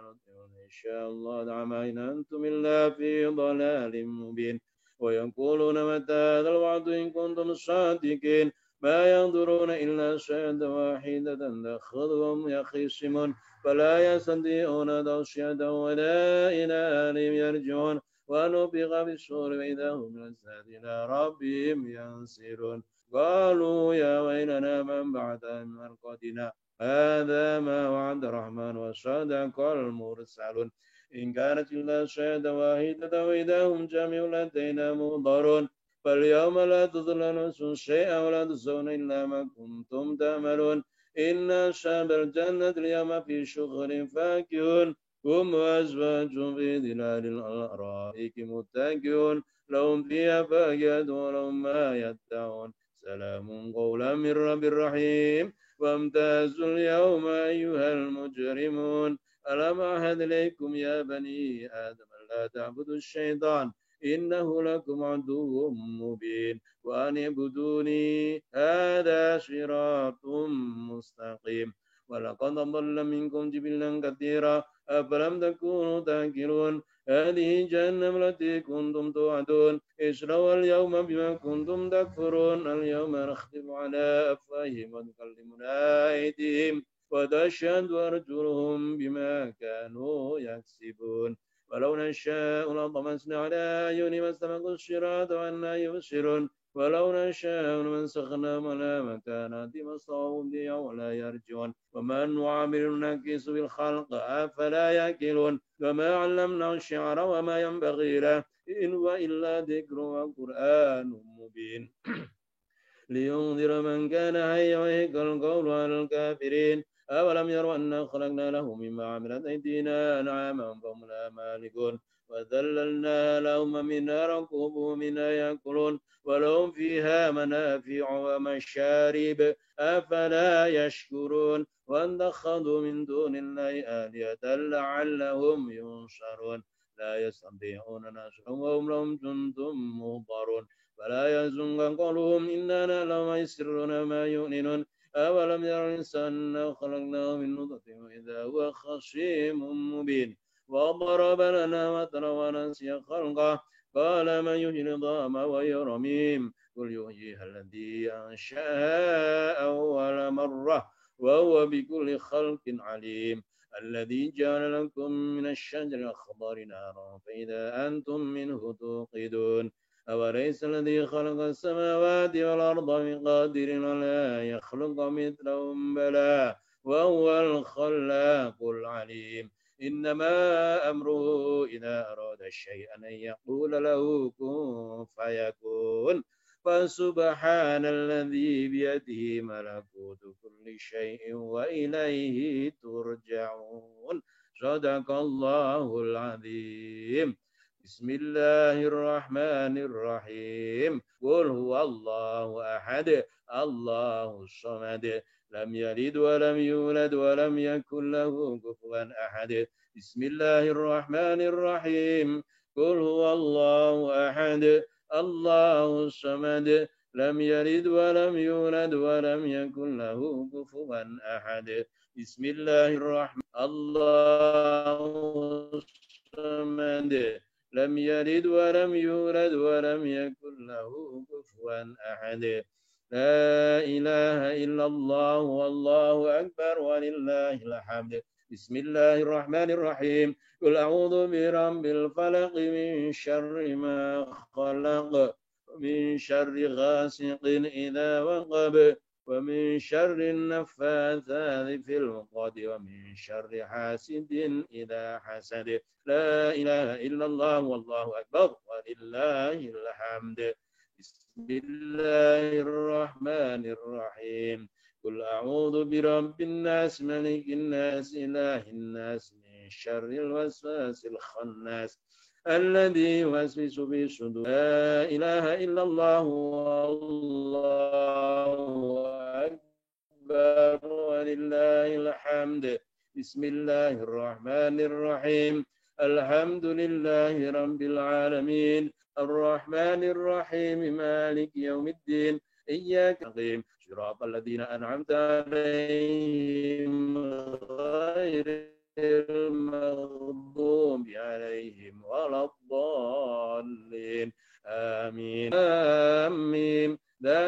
إن شاء الله تعالى إن أنتم إلا في ضلال مبين ويقولون متى هذا الوعد إن كنتم صادقين ما ينظرون إلا صيحة واحدة تأخذهم يخصمون فلا يستطيعون توصية ولا إلى أهلهم يرجعون ونفخ في الصور وإذا هم من الأجساد إلى ربهم ينسلون قالوا يا ويلنا من بعثنا من مرقدنا هذا ما وعد الرحمن وصدق المرسلون إن كانت إلا صيحة واحدة وإذا هم جميع لدينا محضرون فاليوم لا تظلم نفس شيئا ولا تجزون إلا ما كنتم تعملون إن أصحاب الجنة اليوم في شغل فاكهون هم وأزواجهم في ظلال الأرائك متكئون لهم فيها فاكهة ولهم ما يدعون سلام قولا من رب رحيم وامتازوا اليوم أيها المجرمون ألم أعهد إليكم يا بني آدم لا تعبدوا الشيطان إنه لكم عدو مبين وأن اعبدوني هذا صراط مستقيم ولقد ضل منكم جبلا كثيرا أفلم تكونوا تعقلون هذه جهنم التي كنتم توعدون اصلوها اليوم بما كنتم تكفرون اليوم نختم على أفواههم وتكلمنا أيديهم وتشهد أرجلهم بما كانوا يكسبون ولو نشاء لطمسنا على أعينهم فاستبقوا الصراط وأنى يبصرون ولو نشاء لمسخناهم على مكاناتهم فاستووا بها ولا يرجعون وما نعمر نكس بالخلق أفلا يأكلون وما علمناه الشعر وما ينبغي له إن هو إلا ذكر وقرآن مبين لينذر من كان حيا ويحق القول على الكافرين أولم يروا أنا خلقنا له مما عملت أيدينا أنعاما فهم لا مالكون وذللنا لهم منها ركوبهم ومنها يأكلون ولهم فيها منافع ومشارب أفلا يشكرون واتخذوا من دون الله آلهة لعلهم ينصرون لا يستطيعون نصرهم وهم لهم جند مهضرون فلا يحزنك قولهم إنا نعلم ما يسرون ما يعلنون أولم يرى الإنسان أنا خلقناه من نطفة وإذا هو خصيم مبين وضرب لنا مثلا ونسي خلقه قال من يحيي العظام وهي رميم قل يحييها الذي أنشأها أول مرة وهو بكل خلق عليم الذي جعل لكم من الشجر الأخضر نارا فإذا أنتم منه توقدون أوليس الذي خلق السماوات والأرض بقادر على يخلق مثلهم بلى وهو الخلاق العليم إنما أمره إذا أراد شيئا أن يقول له كن فيكون فسبحان الذي بيده ملكوت كل شيء وإليه ترجعون صدق الله العظيم بسم الله الرحمن الرحيم قل هو الله أحد الله الصمد لم يلد ولم يولد ولم يكن له كفوا أحد بسم الله الرحمن الرحيم قل هو الله أحد الله الصمد لم يلد ولم يولد ولم يكن له كفوا أحد بسم الله الرحمن الله الصمد لم يلد ولم يولد ولم يكن له كفوا أحد لا إله إلا الله والله أكبر ولله الحمد بسم الله الرحمن الرحيم قل أعوذ برب الفلق من شر ما خلق ومن شر غاسق إذا وقب ومن شر النفاثات في العقد ومن شر حاسد إذا حسد لا إله إلا الله والله أكبر ولله الحمد بسم الله الرحمن الرحيم قل أعوذ برب الناس ملك الناس إله الناس من شر الوسواس الخناس الذي يوسوس في صدور لا إله إلا الله والله أكبر ولله الحمد بسم الله الرحمن الرحيم الحمد لله رب العالمين الرحمن الرحيم مالك يوم الدين إياك نستعين صراط الذين أنعمت عليهم غير المغضوب عليهم ولا الضالين آمين آمين ذلك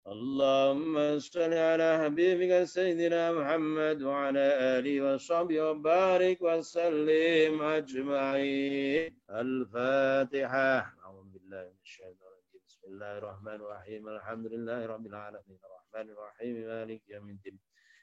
اللهم صل على حبيبك سيدنا محمد وعلى آله وصحبه وبارك وسلم أجمعين. الفاتحة. أعوذ بالله من الشيطان الرجيم. بسم الله الرحمن الرحيم. الحمد لله رب العالمين الرحمن الرحيم مالك يوم الدين.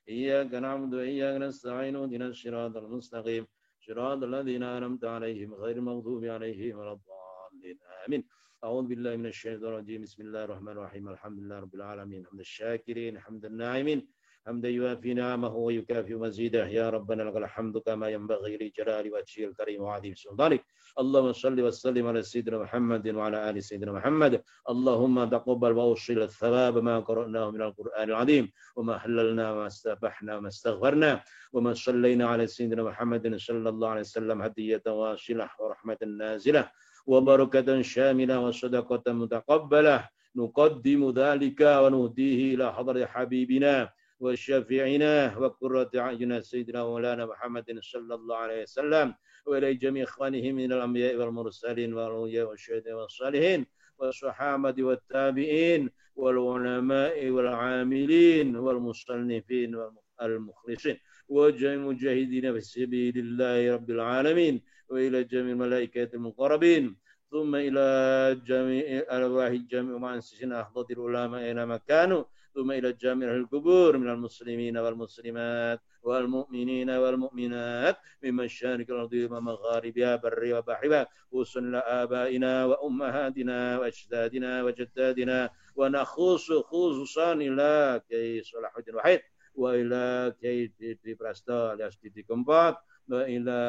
إياك نعبد وإياك نستعين اهدنا الصراط المستقيم صراط الذين أنعمت عليهم غير المغضوب عليهم ولا الضالين. آمين. أعوذ بالله من الشيطان الرجيم. بسم الله الرحمن الرحيم. الحمد لله رب العالمين حمد الشاكرين حمد الناعمين حمدا يوافي نعمه ويكافئ مزيده. يا ربنا لك الحمد كما ينبغي لجلال وجهه الكريم وعظيم سلطانك. اللهم صل وسلم على سيدنا محمد وعلى آل سيدنا محمد. اللهم تقبل وأوصل الثواب ما قرأناه من القرآن العظيم وما حللنا وما استبحنا وما استغفرنا وما صلينا على سيدنا محمد صلى الله عليه وسلم هدية واصلة ورحمة نازلة وبركة شاملة وصدقة متقبلة. نقدم ذلك ونهديه إلى حضرة حبيبنا وشفيعنا وقرة أعيننا سيدنا مولانا محمد صلى الله عليه وسلم وإلى جميع إخوانه من الأنبياء والمرسلين والأولياء والشهداء والصالحين والصحابة والتابعين والعلماء والعاملين والمصنفين والمخلصين وجميع المجاهدين في سبيل الله رب العالمين وإلى جميع الملائكة المقربين ثم إلى جميع أرواح جميع مؤسسين أحضر العلماء أينما كانوا ثم إلى جميع القبور من المسلمين والمسلمات والمؤمنين والمؤمنات من مشارق الأرض ومغاربها برها وبحرها خصوصا آبائنا وأمهاتنا وأجدادنا وجدادنا ونخص خصوصا إلى كي صلاح الدين وحيد وإلى كي di Prasto alias di Kempot وإلى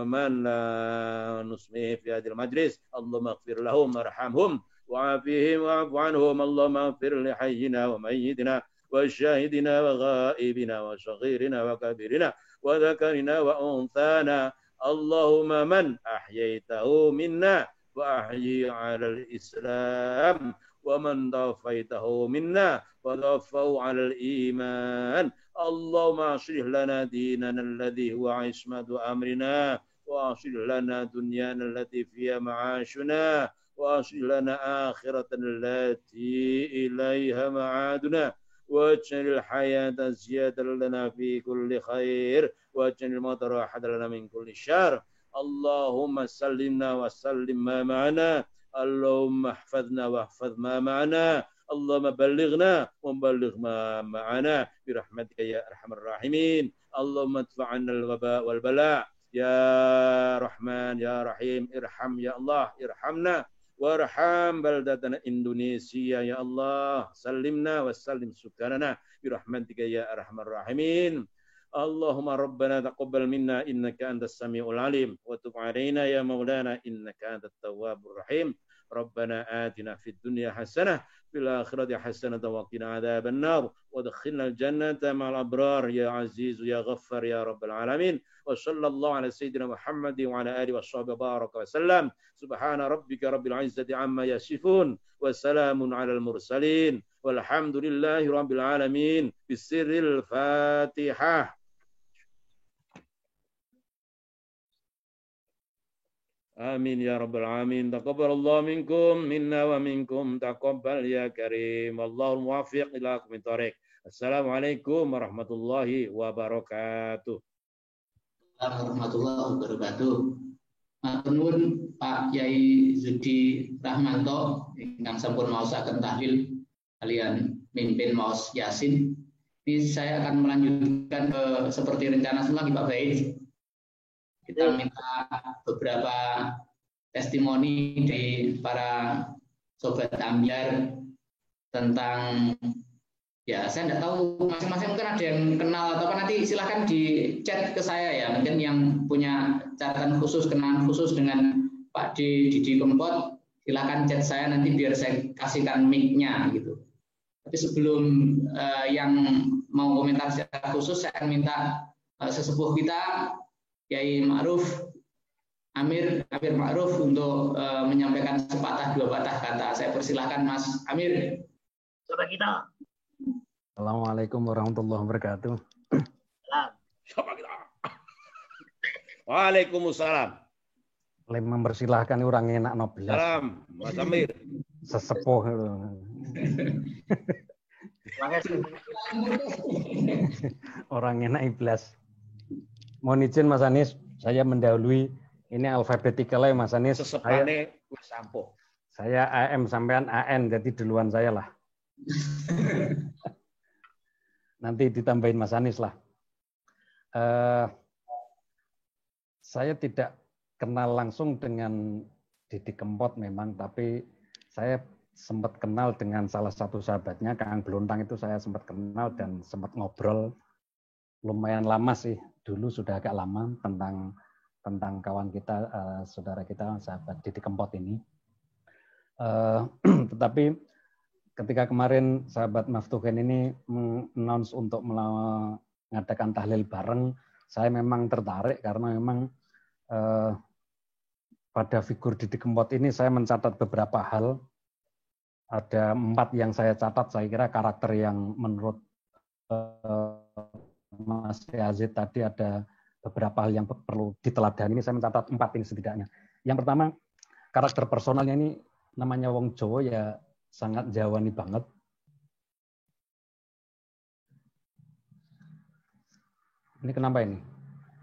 من لا نسميه في هذه المجلس. اللهم اغفر لهم وارحمهم وعافهم واعف عنهم. اللهم اغفر لحينا وميتنا وشاهدنا وغائبنا وصغيرنا وكبيرنا وذكرنا وأنثانا. اللهم من أحييته منا وأحيي على الإسلام ومن توفيته منا وتوفوا على الإيمان. اللهم أصلح لنا ديننا الذي هو عصمة أمرنا وأصلح لنا دنيانا التي فيها معاشنا وأصلح لنا آخرة التي إليها معادنا واجعل الحياة زيادة لنا في كل خير واجعل الموت راحة لنا من كل شر. اللهم سلمنا وسلم ما معنا. اللهم احفظنا واحفظ ما معنا. اللهم بلغنا وبلغ ما معنا برحمتك يا أرحم الراحمين. اللهم ادفع عنا الوباء والبلاء يا رحمن يا رحيم. ارحم يا الله ارحمنا وارحم بلدتنا إندونيسيا يا الله. سلمنا وسلم سكاننا برحمتك يا أرحم الراحمين. اللهم ربنا تقبل منا إنك أنت السميع العليم وتب علينا يا مولانا إنك أنت التواب الرحيم. ربنا آتنا في الدنيا حسنة في الآخرة حسنة وقنا عذاب النار وادخلنا الجنة مع الأبرار يا عزيز يا غفار يا رب العالمين. وصلى الله على سيدنا محمد وعلى آله وصحبه بارك وسلم. سبحان ربك رب العزة عما يصفون وسلام على المرسلين والحمد لله رب العالمين بسر الفاتحة. آمين يا رب العالمين. تقبل الله منكم منا ومنكم تقبل يا كريم. الله الموفق إلى أقوم الطريق. السلام عليكم ورحمة الله وبركاته. Warahmatullahi wabarakatuh. Matur nuwun Pak Kyai Zudi Rahmanto ingkang sampun maosaken tahlil kalian mimpin maos Yasin. Ini saya akan melanjutkan seperti rencana semula Pak Baik. Kita minta beberapa testimoni dari para sobat Ambyar tentang, ya saya tidak tahu masing-masing mungkin ada yang kenal atau apa, nanti silahkan di chat ke saya ya, mungkin yang punya catatan khusus, kenangan khusus dengan Pak Didi Kempot, silahkan chat saya nanti biar saya kasihkan mic-nya gitu. Tapi sebelum yang mau komentar secara khusus, saya akan minta sesepuh kita Kiai Ma'ruf Amir Ma'ruf untuk menyampaikan sepatah dua patah kata. Saya persilahkan Mas Amir. Coba kita. Assalamualaikum warahmatullahi wabarakatuh. Coba kita. Waalaikumsalam. Mempersilahkan orang enak nobel. Salam, Mas Amir. Sesepuh. Orang enak iblas. Mohon izin Mas Anies, saya mendahului. Ini alfabetikalnya Mas Anies. Sesepane wis sampo. Saya AM sampean AN, jadi duluan saya lah. Nanti ditambahin Mas Anies lah. Saya tidak kenal langsung dengan Didi Kempot memang, tapi saya sempat kenal dengan salah satu sahabatnya, Kang Belontang itu saya sempat kenal dan sempat ngobrol lumayan lama sih. Dulu sudah agak lama tentang kawan kita, saudara kita, sahabat Didi Kempot ini. Tetapi ketika kemarin sahabat Maftuhin ini announce untuk mengadakan tahlil bareng, saya memang tertarik karena memang pada figur Didi Kempot ini saya mencatat beberapa hal. Ada 4 yang saya catat, saya kira karakter yang menurut Mas Yazid tadi ada beberapa hal yang perlu diteladani. Ini saya mencatat 4 ini setidaknya. Yang pertama, karakter personalnya ini namanya wong Jawa ya sangat Jawani banget. Ini kenapa ini?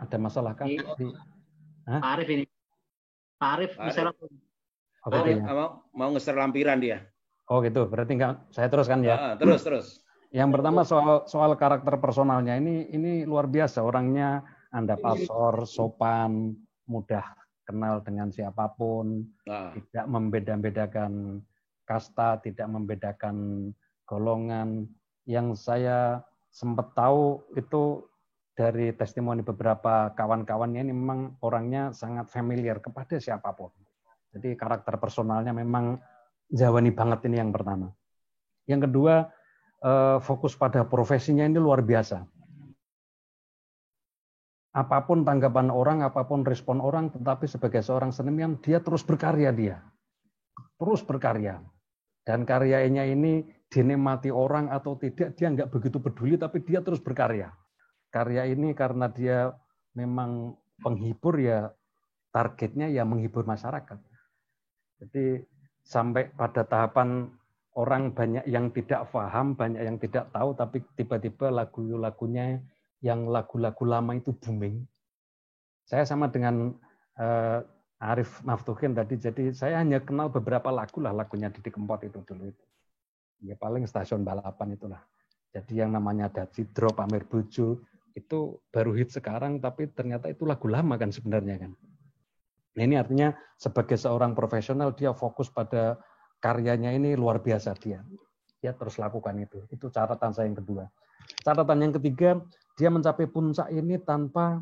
Ada masalah kah? Pak Arif ini. Pak Arif bisa mau ngeser lampiran dia. Oh gitu, berarti enggak saya teruskan ya. Terus. Yang pertama soal karakter personalnya ini luar biasa, orangnya Anda pasor, sopan, mudah kenal dengan siapapun, tidak membeda-bedakan kasta, tidak membedakan golongan. Yang saya sempat tahu itu dari testimoni beberapa kawan-kawannya ini memang orangnya sangat familiar kepada siapapun. Jadi karakter personalnya memang Jawani banget, ini yang pertama. Yang kedua, fokus pada profesinya ini luar biasa. Apapun tanggapan orang, apapun respon orang, tetapi sebagai seorang seniman dia terus berkarya terus berkarya. Dan karyanya ini dinikmati orang atau tidak dia nggak begitu peduli, tapi dia terus berkarya. Karya ini karena dia memang penghibur ya targetnya ya menghibur masyarakat. Jadi sampai pada tahapan orang banyak yang tidak paham, banyak yang tidak tahu, tapi tiba-tiba lagu-lagunya yang lagu-lagu lama itu booming. Saya sama dengan Arif Maftuhin tadi, jadi saya hanya kenal beberapa lagunya Didi Kempot itu dulu itu. Ya paling Stasiun Balapan itulah. Jadi yang namanya Dacidro, Pamer Bojo, itu baru hit sekarang, tapi ternyata itu lagu lama kan sebenarnya kan. Nah, ini artinya sebagai seorang profesional dia fokus pada karyanya ini luar biasa dia. Dia terus lakukan itu. Itu catatan saya yang kedua. Catatan yang ketiga, dia mencapai puncak ini tanpa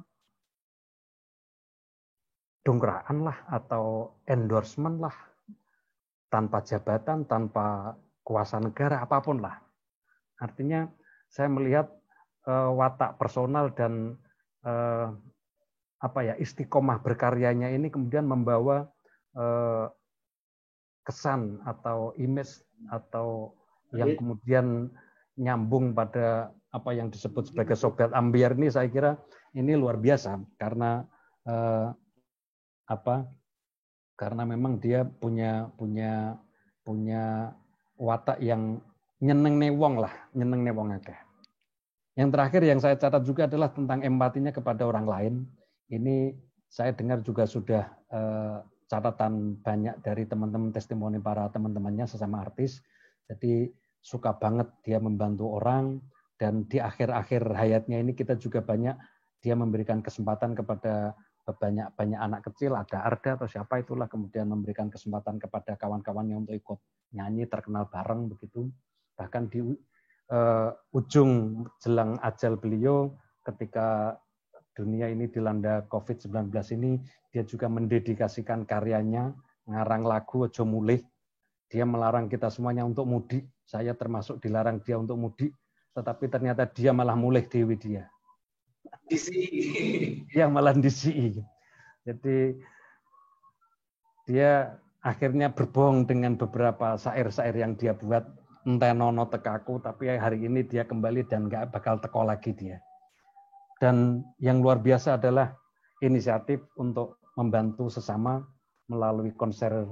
dongkrakan lah atau endorsement lah. Tanpa jabatan, tanpa kuasa negara, apapun lah. Artinya saya melihat watak personal dan istiqomah berkaryanya ini kemudian membawa kesan atau image atau yang kemudian nyambung pada apa yang disebut sebagai sobat ambiar ini, saya kira ini luar biasa karena karena memang dia punya watak yang nyeneng newong akeh. Yang terakhir yang saya catat juga adalah tentang empatinya kepada orang lain. Ini saya dengar juga sudah catatan banyak dari teman-teman testimoni para teman-temannya sesama artis. Jadi suka banget dia membantu orang dan di akhir-akhir hayatnya ini kita juga banyak dia memberikan kesempatan kepada banyak anak kecil, ada Arda atau siapa itulah, kemudian memberikan kesempatan kepada kawan-kawannya untuk ikut nyanyi terkenal bareng begitu. Bahkan di ujung jelang ajal beliau ketika dunia ini dilanda COVID-19 ini, dia juga mendedikasikan karyanya, ngarang lagu Ojo Mulih. Dia melarang kita semuanya untuk mudik. Saya termasuk dilarang dia untuk mudik, tetapi ternyata dia malah mulih dewi dia. Dia malah disi. Jadi dia akhirnya berbohong dengan beberapa syair-syair yang dia buat. Entenono tekaku, tapi hari ini dia kembali dan nggak bakal teko lagi dia. Dan yang luar biasa adalah inisiatif untuk membantu sesama melalui konser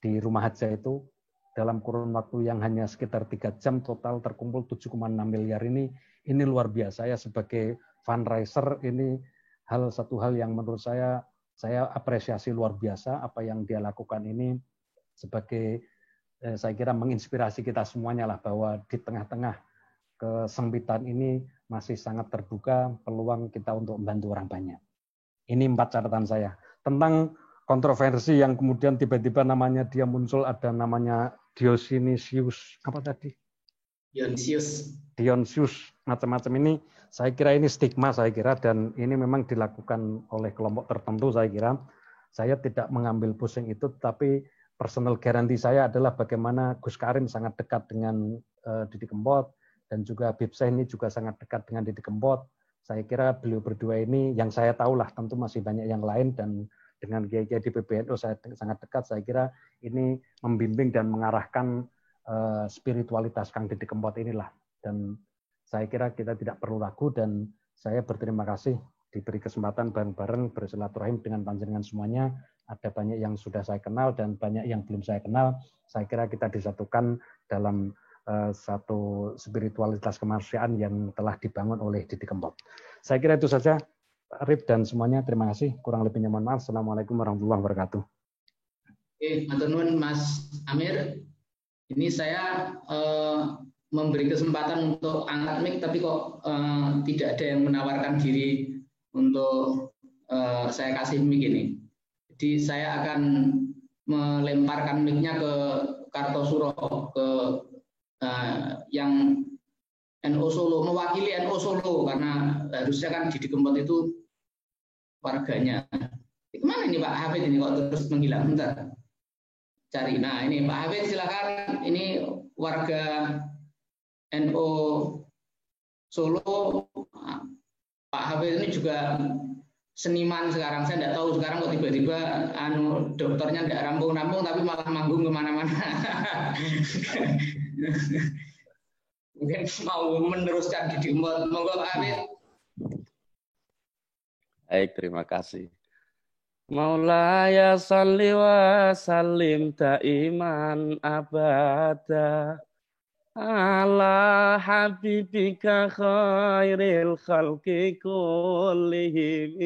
di Rumah Haja itu. dalam kurun waktu yang hanya sekitar 3 jam total terkumpul 7,6 miliar ini luar biasa ya. Sebagai fundraiser ini satu hal yang menurut saya apresiasi luar biasa apa yang dia lakukan ini, sebagai saya kira menginspirasi kita semuanya lah, bahwa di tengah-tengah kesempitan ini masih sangat terbuka peluang kita untuk membantu orang banyak. Ini 4 catatan saya. Tentang kontroversi yang kemudian tiba-tiba namanya dia muncul, ada namanya Dionysius, apa tadi? Dionysius, macam-macam ini, saya kira ini stigma saya kira, dan ini memang dilakukan oleh kelompok tertentu saya kira. Saya tidak mengambil pusing itu, tapi personal guarantee saya adalah bagaimana Gus Karim sangat dekat dengan Didi Kempot, dan juga Habib Syekh ini juga sangat dekat dengan Didi Kempot. Saya kira beliau berdua ini, yang saya tahu lah, tentu masih banyak yang lain, dan dengan kiai-kiai di PBNU saya sangat dekat. Saya kira ini membimbing dan mengarahkan spiritualitas Kang Didi Kempot inilah. Dan saya kira kita tidak perlu ragu, dan saya berterima kasih diberi kesempatan bareng-bareng bersilaturahim dengan panjenengan semuanya. Ada banyak yang sudah saya kenal dan banyak yang belum saya kenal. Saya kira kita disatukan dalam satu spiritualitas kemanusiaan yang telah dibangun oleh Didi Kempot. Saya kira itu saja, Pak Arif dan semuanya. Terima kasih. Kurang lebihnya mohon maaf. Assalamualaikum warahmatullahi wabarakatuh. Matur nuwun Mas Amir. Ini saya memberi kesempatan untuk angkat mic, tapi kok tidak ada yang menawarkan diri untuk saya kasih mic ini. Jadi saya akan melemparkan mic-nya ke Kartosuro, ke yang NU Solo, mewakili NU Solo, karena harusnya kan Didi Kempot itu warganya. Kemana ini Pak Hafid ini kok terus menghilang? Bentar, cari. Nah ini Pak Hafid silakan. Ini warga NU Solo. Pak Hafid ini juga seniman sekarang. Saya tidak tahu sekarang kok tiba-tiba dokternya tidak rampung-rampung tapi malah manggung kemana-mana. Mungkin mau meneruskan Didi Kempot. Monggo Pak Hafid. Baik, terima kasih. Maulaya salli wa sallim daiman abada ala habibika khairil khalqi kullihim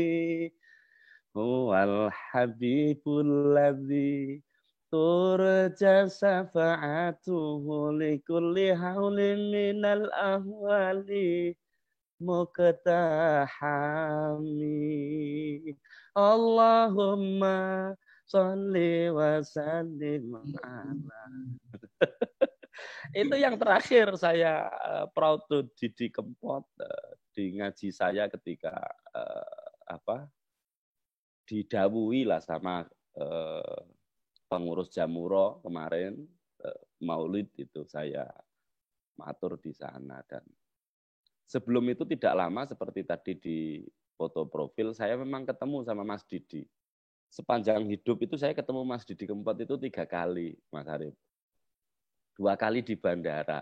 huwal habibul ladzi turja safa'atuhu likulli haulin minal ahwali muqtahami. Allahumma sholli wa sallim ala. Itu yang terakhir saya proud to Didi Kempot di ngaji saya ketika didawuhi lah sama pengurus Jamuro kemarin Maulid, itu saya matur di sana. Dan sebelum itu tidak lama seperti tadi di foto profil, saya memang ketemu sama Mas Didi. Sepanjang hidup itu saya ketemu Mas Didi Kempot itu 3 kali, Mas Arif. 2 kali di bandara.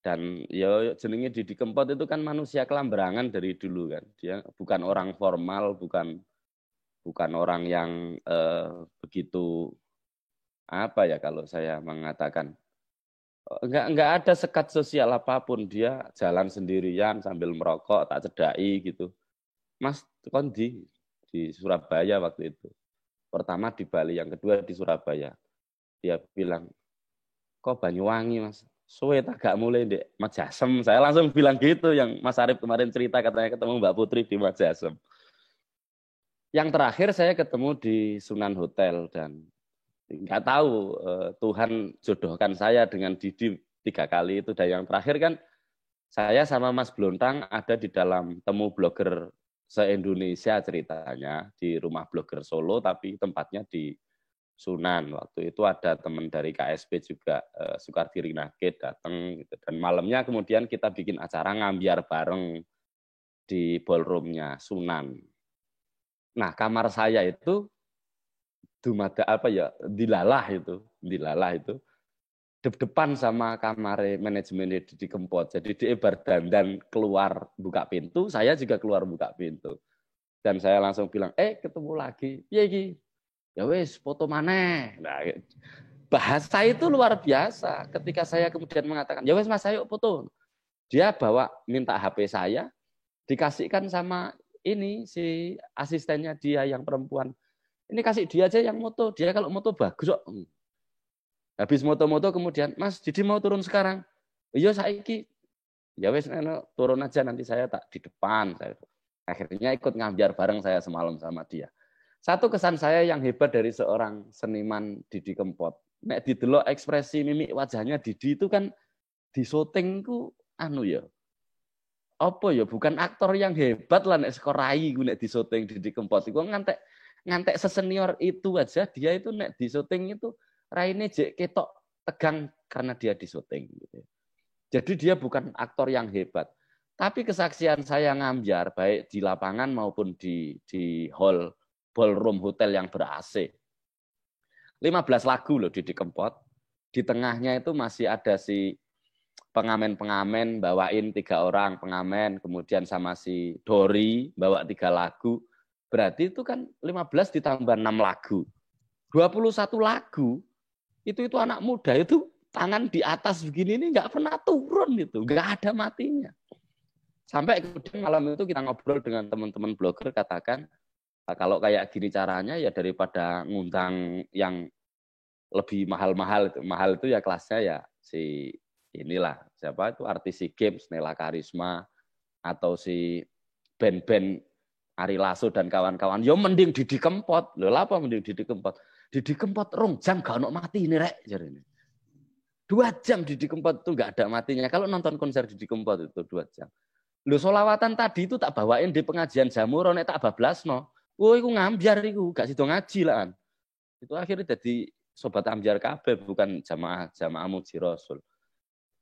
Dan ya jenenge Didi Kempot itu kan manusia kelambrangan dari dulu kan. Dia bukan orang formal, bukan orang yang begitu apa ya kalau saya mengatakan. Enggak ada sekat sosial apapun. Dia jalan sendirian sambil merokok, tak cedai gitu. Mas Kondi di Surabaya waktu itu. Pertama di Bali, yang kedua di Surabaya. Dia bilang, kok Banyuwangi Mas? Suwe tak gak mulai di Majasem. Saya langsung bilang gitu, yang Mas Arif kemarin cerita katanya ketemu Mbak Putri di Majasem. Yang terakhir saya ketemu di Sunan Hotel, dan nggak tahu Tuhan jodohkan saya dengan Didi 3 kali itu. Dan yang terakhir kan saya sama Mas Blontang ada di dalam temu blogger se-Indonesia ceritanya di rumah blogger Solo, tapi tempatnya di Sunan. Waktu itu ada teman dari KSP juga, Sukardi Rinaged datang gitu. Dan malamnya kemudian kita bikin acara ngambiar bareng di ballroomnya Sunan. Nah, kamar saya itu dumada dilalah itu depan sama kamar manajemen Didi Kempot. Jadi dia berdandan keluar buka pintu, saya juga keluar buka pintu. Dan saya langsung bilang, ketemu lagi. Iya iki. Ya wis, foto maneh. Nah, bahasa itu luar biasa. Ketika saya kemudian mengatakan, ya wes Mas, ayo foto. Dia bawa, minta HP saya, dikasihkan sama ini si asistennya dia yang perempuan. Ini kasih dia aja yang moto. Dia kalau moto bagus kok. Habis moto-moto kemudian, Mas, Didi mau turun sekarang. Iya saiki. Ya wes turun aja, nanti saya tak di depan. Akhirnya ikut ngambiar bareng saya semalam sama dia. Satu kesan saya yang hebat dari seorang seniman Didi Kempot. Nek didelok ekspresi mimik wajahnya Didi itu kan di syuting ku anu ya. Apa ya, bukan aktor yang hebat lah nek skor rai ku nek di syuting Didi Kempot iku ngantek sesenior itu aja dia itu nek di syuting itu raine jek ketok tegang karena dia di syuting gitu. Jadi dia bukan aktor yang hebat. Tapi kesaksian saya ngambiar baik di lapangan maupun di hall ballroom hotel yang ber-AC. 15 lagu loh Didi Kempot. Di tengahnya itu masih ada si pengamen-pengamen bawain 3 orang pengamen, kemudian sama si Dori bawa 3 lagu. Berarti itu kan 15 ditambah 6 lagu. 21 lagu. Itu anak muda itu tangan di atas begini ini nggak pernah turun itu, nggak ada matinya. Sampai kemudian malam itu kita ngobrol dengan teman-teman blogger, katakan kalau kayak gini caranya ya daripada ngundang yang lebih mahal-mahal itu ya kelasnya ya si inilah siapa itu artis SEA Games Nela Karisma atau si band-band Ari Lasso dan kawan-kawan. Yo mending Didi Kempot. Lho apa mending Didi Kempot? Didi Kempot 2 jam gak ono mati ini rek jarene. 2 jam Didi Kempot itu nggak ada matinya. Kalau nonton konser Didi Kempot itu 2 jam. Lho solawatan tadi itu tak bawain di pengajian Jamuro nek tak bablasno. Oh iku ngambiar iku, gak sido ngaji lah kan. Itu akhirnya jadi sobat ambiar kabeh bukan jamaah muji Rasul.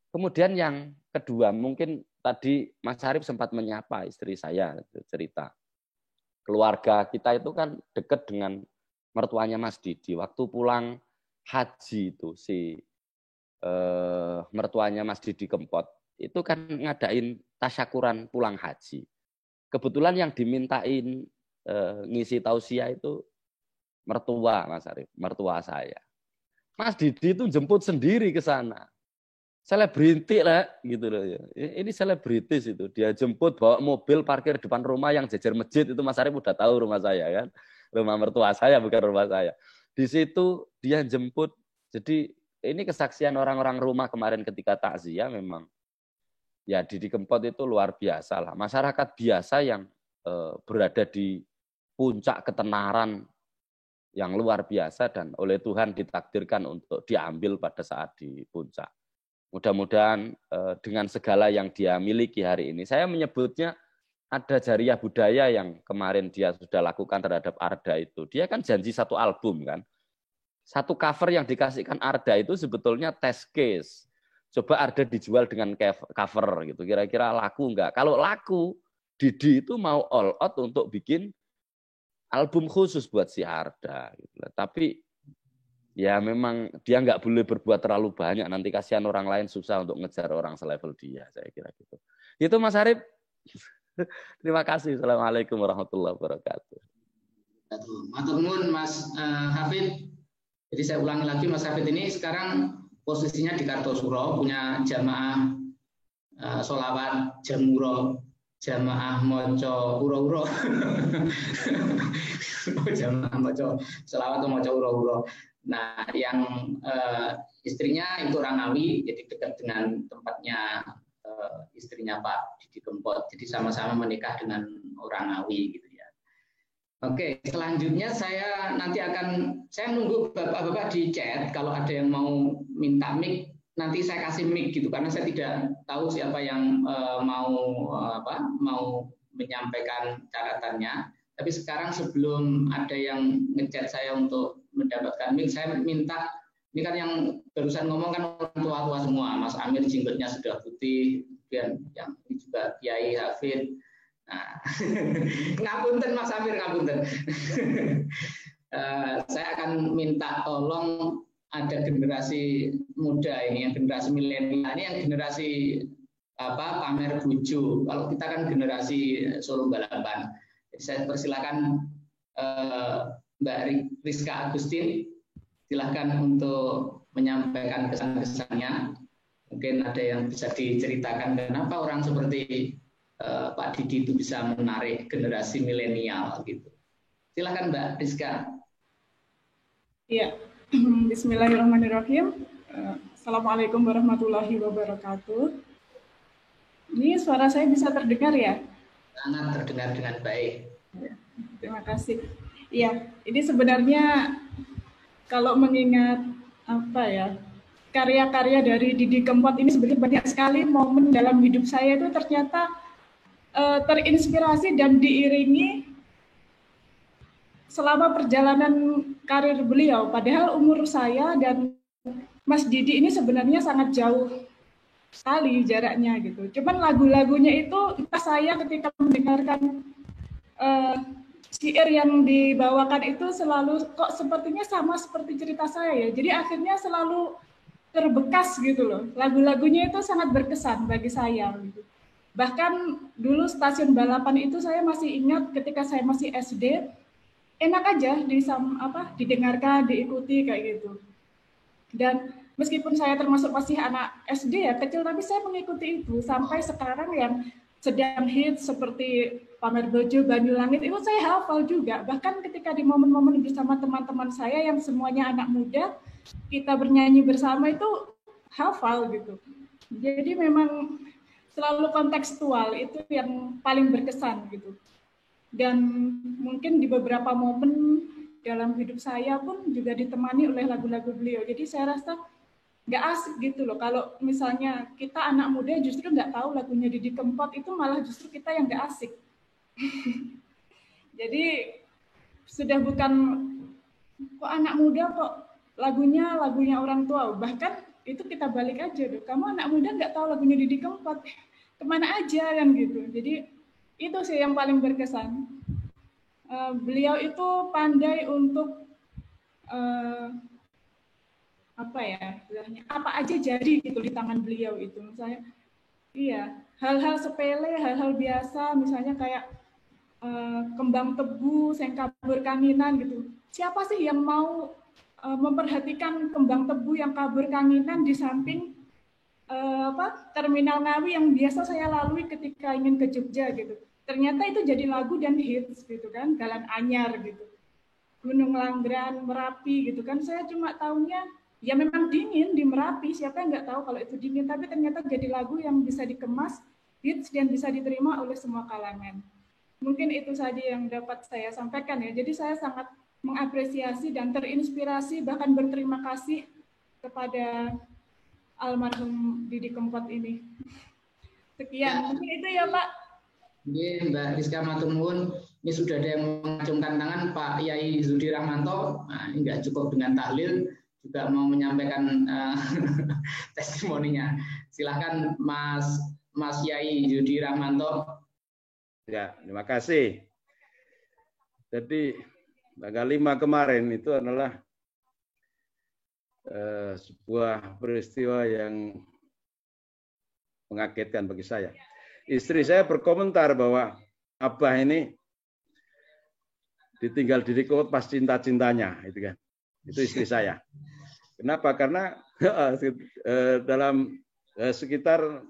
Kemudian yang kedua, mungkin tadi Mas Arif sempat menyapa istri saya cerita. Keluarga kita itu kan dekat dengan mertuanya Mas Didi. Waktu pulang haji itu si mertuanya Mas Didi Kempot itu kan ngadain tasyakuran pulang haji. Kebetulan yang dimintain ngisi tausiah itu mertua Mas Arif, mertua saya. Mas Didi itu jemput sendiri ke sana. Selebriti lah gitu loh ya. Ini selebritis itu. Dia jemput bawa mobil parkir depan rumah yang jejer masjid itu Mas Arif udah tahu rumah saya kan. Rumah mertua saya bukan rumah saya. Di situ dia jemput. Jadi ini kesaksian orang-orang rumah kemarin ketika takziah memang ya Didi Kempot itu luar biasa lah. Masyarakat biasa yang berada di puncak ketenaran yang luar biasa dan oleh Tuhan ditakdirkan untuk diambil pada saat di puncak. Mudah-mudahan dengan segala yang dia miliki hari ini, saya menyebutnya ada jariah budaya yang kemarin dia sudah lakukan terhadap Arda itu. Dia kan janji 1 album kan. 1 cover yang dikasihkan Arda itu sebetulnya test case. Coba Arda dijual dengan cover gitu. Kira-kira laku enggak? Kalau laku, Didi itu mau all out untuk bikin album khusus buat si Arda. Gitu. Tapi ya memang dia nggak boleh berbuat terlalu banyak. Nanti kasihan orang lain susah untuk ngejar orang selevel dia. Saya kira gitu. Itu Mas Arif. Terima kasih. Assalamualaikum warahmatullahi wabarakatuh. Matur nuwun Mas Hafid. Jadi saya ulangi lagi Mas Hafid ini sekarang posisinya di Kartosuro, punya jamaah sholawat Jamuro, jamaah moco uro-uro. Jamaah moco sholawat moco uro-uro. Nah, yang istrinya itu orang Ngawi, jadi dekat dengan tempatnya istrinya Pak Didi Kempot. Jadi sama-sama menikah dengan orang Ngawi gitu ya. Oke, selanjutnya saya nunggu Bapak-bapak di chat kalau ada yang mau minta mic, nanti saya kasih mic gitu karena saya tidak tahu siapa yang mau menyampaikan catatannya. Tapi sekarang sebelum ada yang ngechat saya untuk mendapatkan mic, saya minta, ini kan yang barusan ngomong kan orang tua-tua semua, Mas Amir jenggotnya sudah putih, kemudian yang ini juga Kiai Hafid. Nah, ngapunten Mas Amir, ngapunten. Saya akan minta tolong ada generasi muda ini, yang generasi milenial ini, yang generasi pamer buju. Kalau kita kan generasi Solo balapan. Jadi saya persilakan Mbak Rizka Agustin, silakan untuk menyampaikan kesan-kesannya. Mungkin ada yang bisa diceritakan kenapa orang seperti Pak Didi itu bisa menarik generasi milenial gitu. Silakan Mbak Rizka. Iya, Bismillahirrahmanirrahim. Assalamualaikum warahmatullahi wabarakatuh. Ini suara saya bisa terdengar ya? Sangat terdengar dengan baik. Terima kasih. Iya, ini sebenarnya kalau mengingat apa ya, karya-karya dari Didi Kempot ini sebenarnya banyak sekali momen dalam hidup saya itu ternyata terinspirasi dan diiringi selama perjalanan karir beliau. Padahal umur saya dan Mas Didi ini sebenarnya sangat jauh sekali jaraknya gitu. Cuman lagu-lagunya itu saya ketika mendengarkan syair yang dibawakan itu selalu kok sepertinya sama seperti cerita saya ya. Jadi akhirnya selalu terbekas gitu loh. Lagu-lagunya itu sangat berkesan bagi saya gitu. Bahkan dulu stasiun balapan itu saya masih ingat ketika saya masih SD, enak aja didengarkan, diikuti kayak gitu. Dan meskipun saya termasuk masih anak SD ya, kecil, tapi saya mengikuti itu sampai sekarang yang sedang hits seperti Pamer Bojo, Banyulangit itu saya hafal juga. Bahkan ketika di momen-momen bersama teman-teman saya yang semuanya anak muda, kita bernyanyi bersama itu hafal gitu. Jadi memang selalu kontekstual, itu yang paling berkesan gitu. Dan mungkin di beberapa momen dalam hidup saya pun juga ditemani oleh lagu-lagu beliau. Jadi saya rasa nggak asik gitu loh. Kalau misalnya kita anak muda justru nggak tahu lagunya Didi Kempot, itu malah justru kita yang nggak asik. Jadi sudah bukan kok anak muda kok lagunya orang tua. Bahkan itu kita balik aja deh. Kamu anak muda nggak tahu lagunya Didi Kempot, kemana aja kan gitu. Jadi itu sih yang paling berkesan. Beliau itu pandai untuk apa aja jadi gitu di tangan beliau itu. Misalnya, iya, hal-hal sepele, hal-hal biasa, misalnya kayak kembang tebu, sing kabur kanginan gitu. Siapa sih yang mau memperhatikan kembang tebu yang kabur kanginan di samping Terminal Ngawi yang biasa saya lalui ketika ingin ke Jogja gitu. Ternyata itu jadi lagu dan hits gitu kan, Galan Anyar gitu. Gunung Langgran, Merapi gitu kan. Saya cuma tahunya ya memang dingin di Merapi, siapa yang nggak tahu kalau itu dingin, tapi ternyata jadi lagu yang bisa dikemas, hits dan bisa diterima oleh semua kalangan. Mungkin itu saja yang dapat saya sampaikan ya. Jadi saya sangat mengapresiasi dan terinspirasi, bahkan berterima kasih kepada almarhum Didi Kempot ini. Sekian, mungkin itu ya Pak. Ini Mbak Rizka matur nuwun. Ini sudah ada yang mengacungkan tangan, Pak Yai Zudi Rahmanto. Nah, ini nggak cukup dengan tahlil, juga mau menyampaikan testimoninya. Silahkan Mas Yai Zudi Rahmanto. Ya, terima kasih. Jadi tanggal 5 kemarin itu adalah sebuah peristiwa yang mengagetkan bagi saya. Istri saya berkomentar bahwa Abah ini ditinggal Didi Kempot pas cinta-cintanya, itu kan. Itu istri saya. Kenapa? Karena dalam sekitar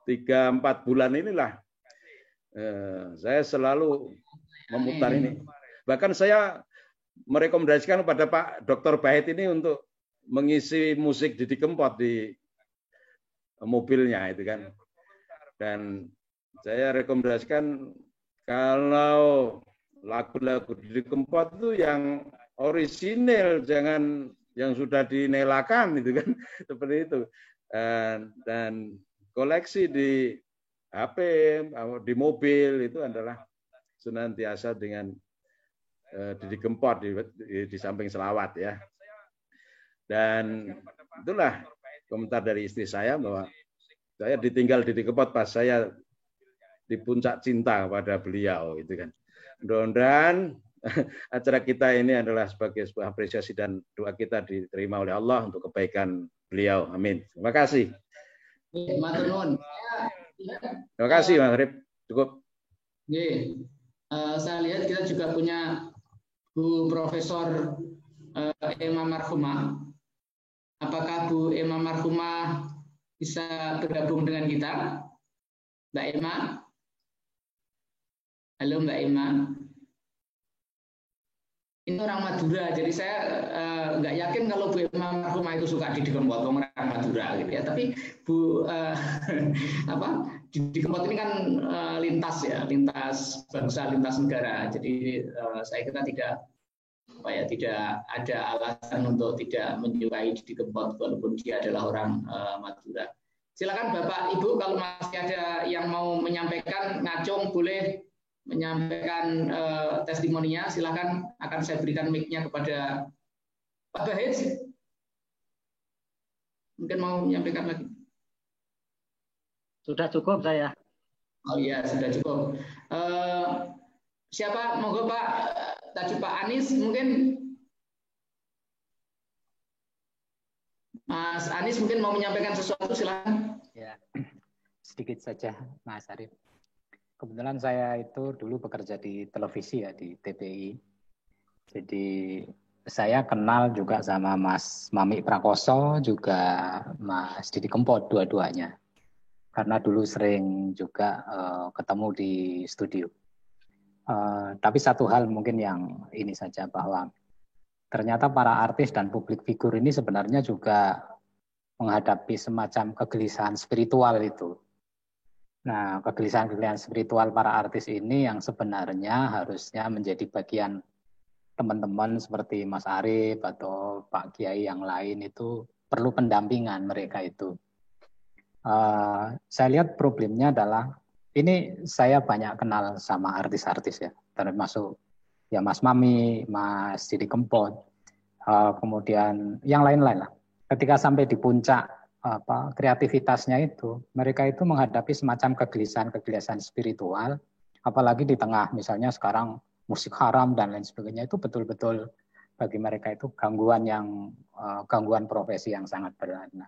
3-4 bulan inilah saya selalu memutar ini. Bahkan saya merekomendasikan kepada Pak Dr. Bahit ini untuk mengisi musik Didi Kempot di mobilnya itu kan. Dan saya rekomendasikan kalau lagu-lagu Didi Kempot itu yang orisinil, jangan yang sudah dinelakan itu kan, seperti itu. Dan koleksi di HP, di mobil itu adalah senantiasa dengan Didi Kempot di samping selawat ya. Dan itulah komentar dari istri saya bahwa saya ditinggal Didi Kempot pas saya di puncak cinta pada beliau itu kan. Mudah-mudahan acara kita ini adalah sebagai sebuah apresiasi dan doa kita diterima oleh Allah untuk kebaikan beliau. Amin. Terima kasih. Terima kasih Mas Rip. Cukup. Saya lihat kita juga punya Bu Profesor Emma Marhumah. Apakah Bu Emma Marhumah bisa bergabung dengan kita? Mbak Emma? Halo Mbak Emma. Ini orang Madura, jadi saya nggak yakin kalau Bu Emma Marhumah itu suka Didi Kempot, orang Madura gitu ya. Tapi Bu Didi Kempot ini kan lintas ya, lintas bangsa, lintas negara. Jadi saya kira tidak ada alasan untuk tidak menyukai Didi Kempot walaupun dia adalah orang Madura. Silakan Bapak Ibu kalau masih ada yang mau menyampaikan, ngacung boleh menyampaikan testimoninya, silakan, akan saya berikan mic-nya kepada Pak Bahij. Mungkin mau menyampaikan lagi. Sudah cukup saya. Oh iya, sudah cukup. Siapa? Monggo Pak, tadi Pak Anies mungkin. Mas Anies mungkin mau menyampaikan sesuatu, silakan. Ya, sedikit saja Mas Arif. Kebetulan saya itu dulu bekerja di televisi ya, di TPI. Jadi saya kenal juga sama Mas Mami Prakoso, juga Mas Didi Kempot, dua-duanya. Karena dulu sering juga ketemu di studio. Tapi satu hal mungkin yang ini saja, bahwa ternyata para artis dan publik figur ini sebenarnya juga menghadapi semacam kegelisahan spiritual itu. Nah, kegelisahan-kegelisahan spiritual para artis ini yang sebenarnya harusnya menjadi bagian teman-teman seperti Mas Arif atau Pak Kiai yang lain, itu perlu pendampingan mereka itu. Saya lihat problemnya adalah, ini saya banyak kenal sama artis-artis ya, termasuk ya Mas Mami, Mas Didi Kempot, kemudian yang lain-lain lah. Ketika sampai di puncak kreativitasnya itu, mereka itu menghadapi semacam kegelisahan spiritual, apalagi di tengah misalnya sekarang musik haram dan lain sebagainya, itu betul-betul bagi mereka itu gangguan profesi yang sangat berat. Nah,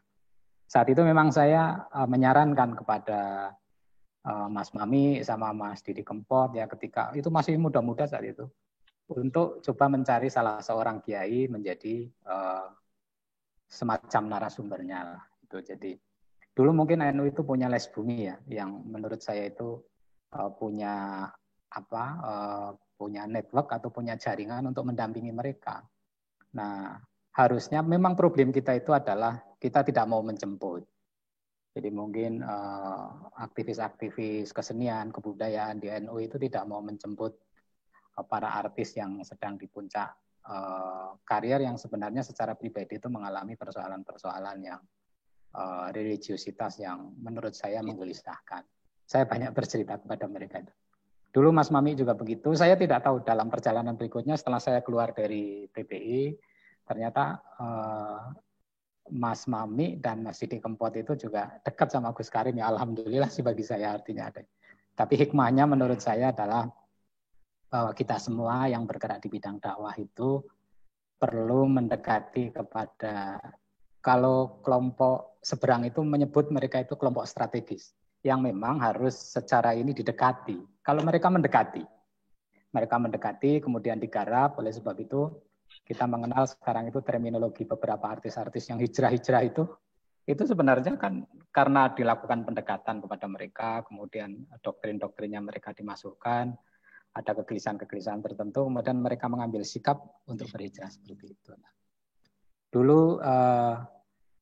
saat itu memang saya menyarankan kepada Mas Mami sama Mas Didi Kempot ya, ketika itu masih muda-muda saat itu, untuk coba mencari salah seorang kiai menjadi semacam narasumbernya lah. Jadi dulu mungkin NU itu punya les bumi ya, yang menurut saya itu punya punya network atau punya jaringan untuk mendampingi mereka. Nah, harusnya memang problem kita itu adalah kita tidak mau menjemput. Jadi mungkin aktivis-aktivis kesenian, kebudayaan di NU itu tidak mau menjemput para artis yang sedang di puncak karier, yang sebenarnya secara pribadi itu mengalami persoalan-persoalan yang religiusitas yang menurut saya menggelisahkan. Saya banyak bercerita kepada mereka itu. Dulu Mas Mami juga begitu. Saya tidak tahu dalam perjalanan berikutnya setelah saya keluar dari TPI, ternyata Mas Mami dan Mas Didi Kempot itu juga dekat sama Gus Karim ya. Alhamdulillah sih bagi saya artinya ada. Tapi hikmahnya menurut saya adalah bahwa kita semua yang bergerak di bidang dakwah itu perlu mendekati kepada, kalau kelompok seberang itu menyebut mereka itu kelompok strategis, yang memang harus secara ini didekati. Kalau mereka mendekati, kemudian digarap. Oleh sebab itu kita mengenal sekarang itu terminologi beberapa artis-artis yang hijrah-hijrah itu sebenarnya kan karena dilakukan pendekatan kepada mereka, kemudian doktrin-doktrinnya mereka dimasukkan, ada kegelisahan-kegelisahan tertentu, kemudian mereka mengambil sikap untuk berhijrah seperti itu. Dulu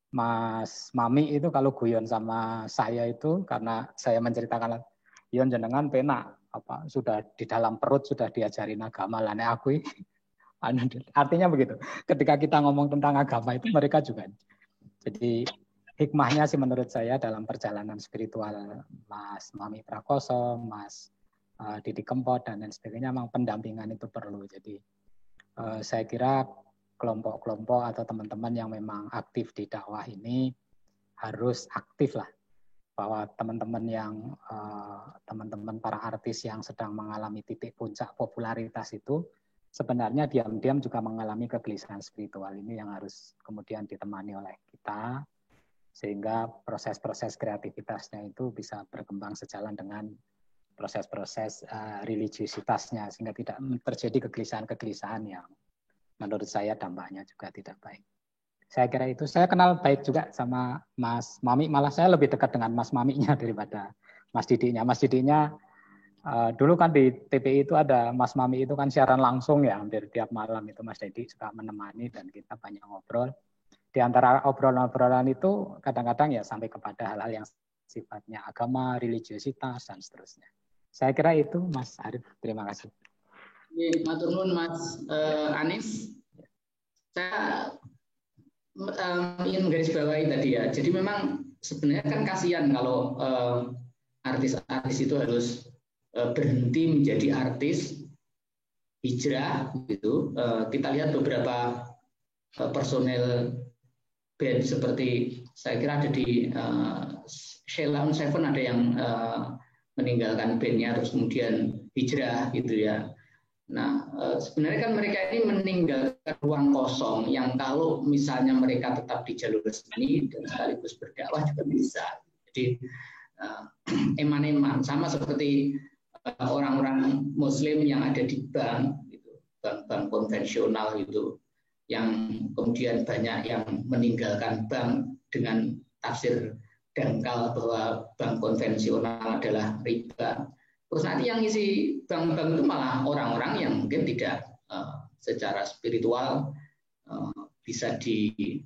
Mas Mami itu kalau guyon sama saya itu, karena saya menceritakan, yon jenengan pena sudah di dalam perut sudah diajarin agama lah, aku artinya begitu. Ketika kita ngomong tentang agama itu mereka juga. Jadi hikmahnya sih menurut saya dalam perjalanan spiritual Mas Mami Prakoso, Mas Didi Kempot dan lain sebagainya, memang pendampingan itu perlu. Jadi saya kira kelompok-kelompok atau teman-teman yang memang aktif di dakwah ini harus aktif lah, bahwa teman-teman para artis yang sedang mengalami titik puncak popularitas itu sebenarnya diam-diam juga mengalami kegelisahan spiritual ini, yang harus kemudian ditemani oleh kita sehingga proses-proses kreativitasnya itu bisa berkembang sejalan dengan proses-proses religiusitasnya, sehingga tidak terjadi kegelisahan-kegelisahan yang menurut saya dampaknya juga tidak baik. Saya kira itu. Saya kenal baik juga sama Mas Mami, malah saya lebih dekat dengan Mas Maminya daripada Mas Didiknya. Mas Didiknya dulu kan di TPI itu ada Mas Mami itu kan siaran langsung ya, hampir tiap malam itu Mas Didik suka menemani dan kita banyak ngobrol. Di antara obrolan-obrolan itu kadang-kadang ya sampai kepada hal-hal yang sifatnya agama, religiositas, dan seterusnya. Saya kira itu Mas Arif. Terima kasih. Matur nuwun Mas Anis. Saya ingin menggarisbawahi tadi ya. Jadi memang sebenarnya kan kasihan kalau artis-artis itu harus berhenti menjadi artis, hijrah gitu. Kita lihat beberapa personel band seperti saya kira ada di Sheila on Seven ada yang meninggalkan bandnya terus kemudian hijrah gitu ya. Nah, sebenarnya kan mereka ini meninggalkan ruang kosong yang kalau misalnya mereka tetap di jalur resmi dan sekaligus berdakwah juga bisa. Jadi eman-eman sama seperti orang-orang Muslim yang ada di bank, gitu, bank-bank konvensional itu, yang kemudian banyak yang meninggalkan bank dengan tafsir dangkal bahwa bank konvensional adalah riba. Terus nanti yang isi bank-bank itu malah orang-orang yang mungkin tidak secara spiritual bisa diandalkan,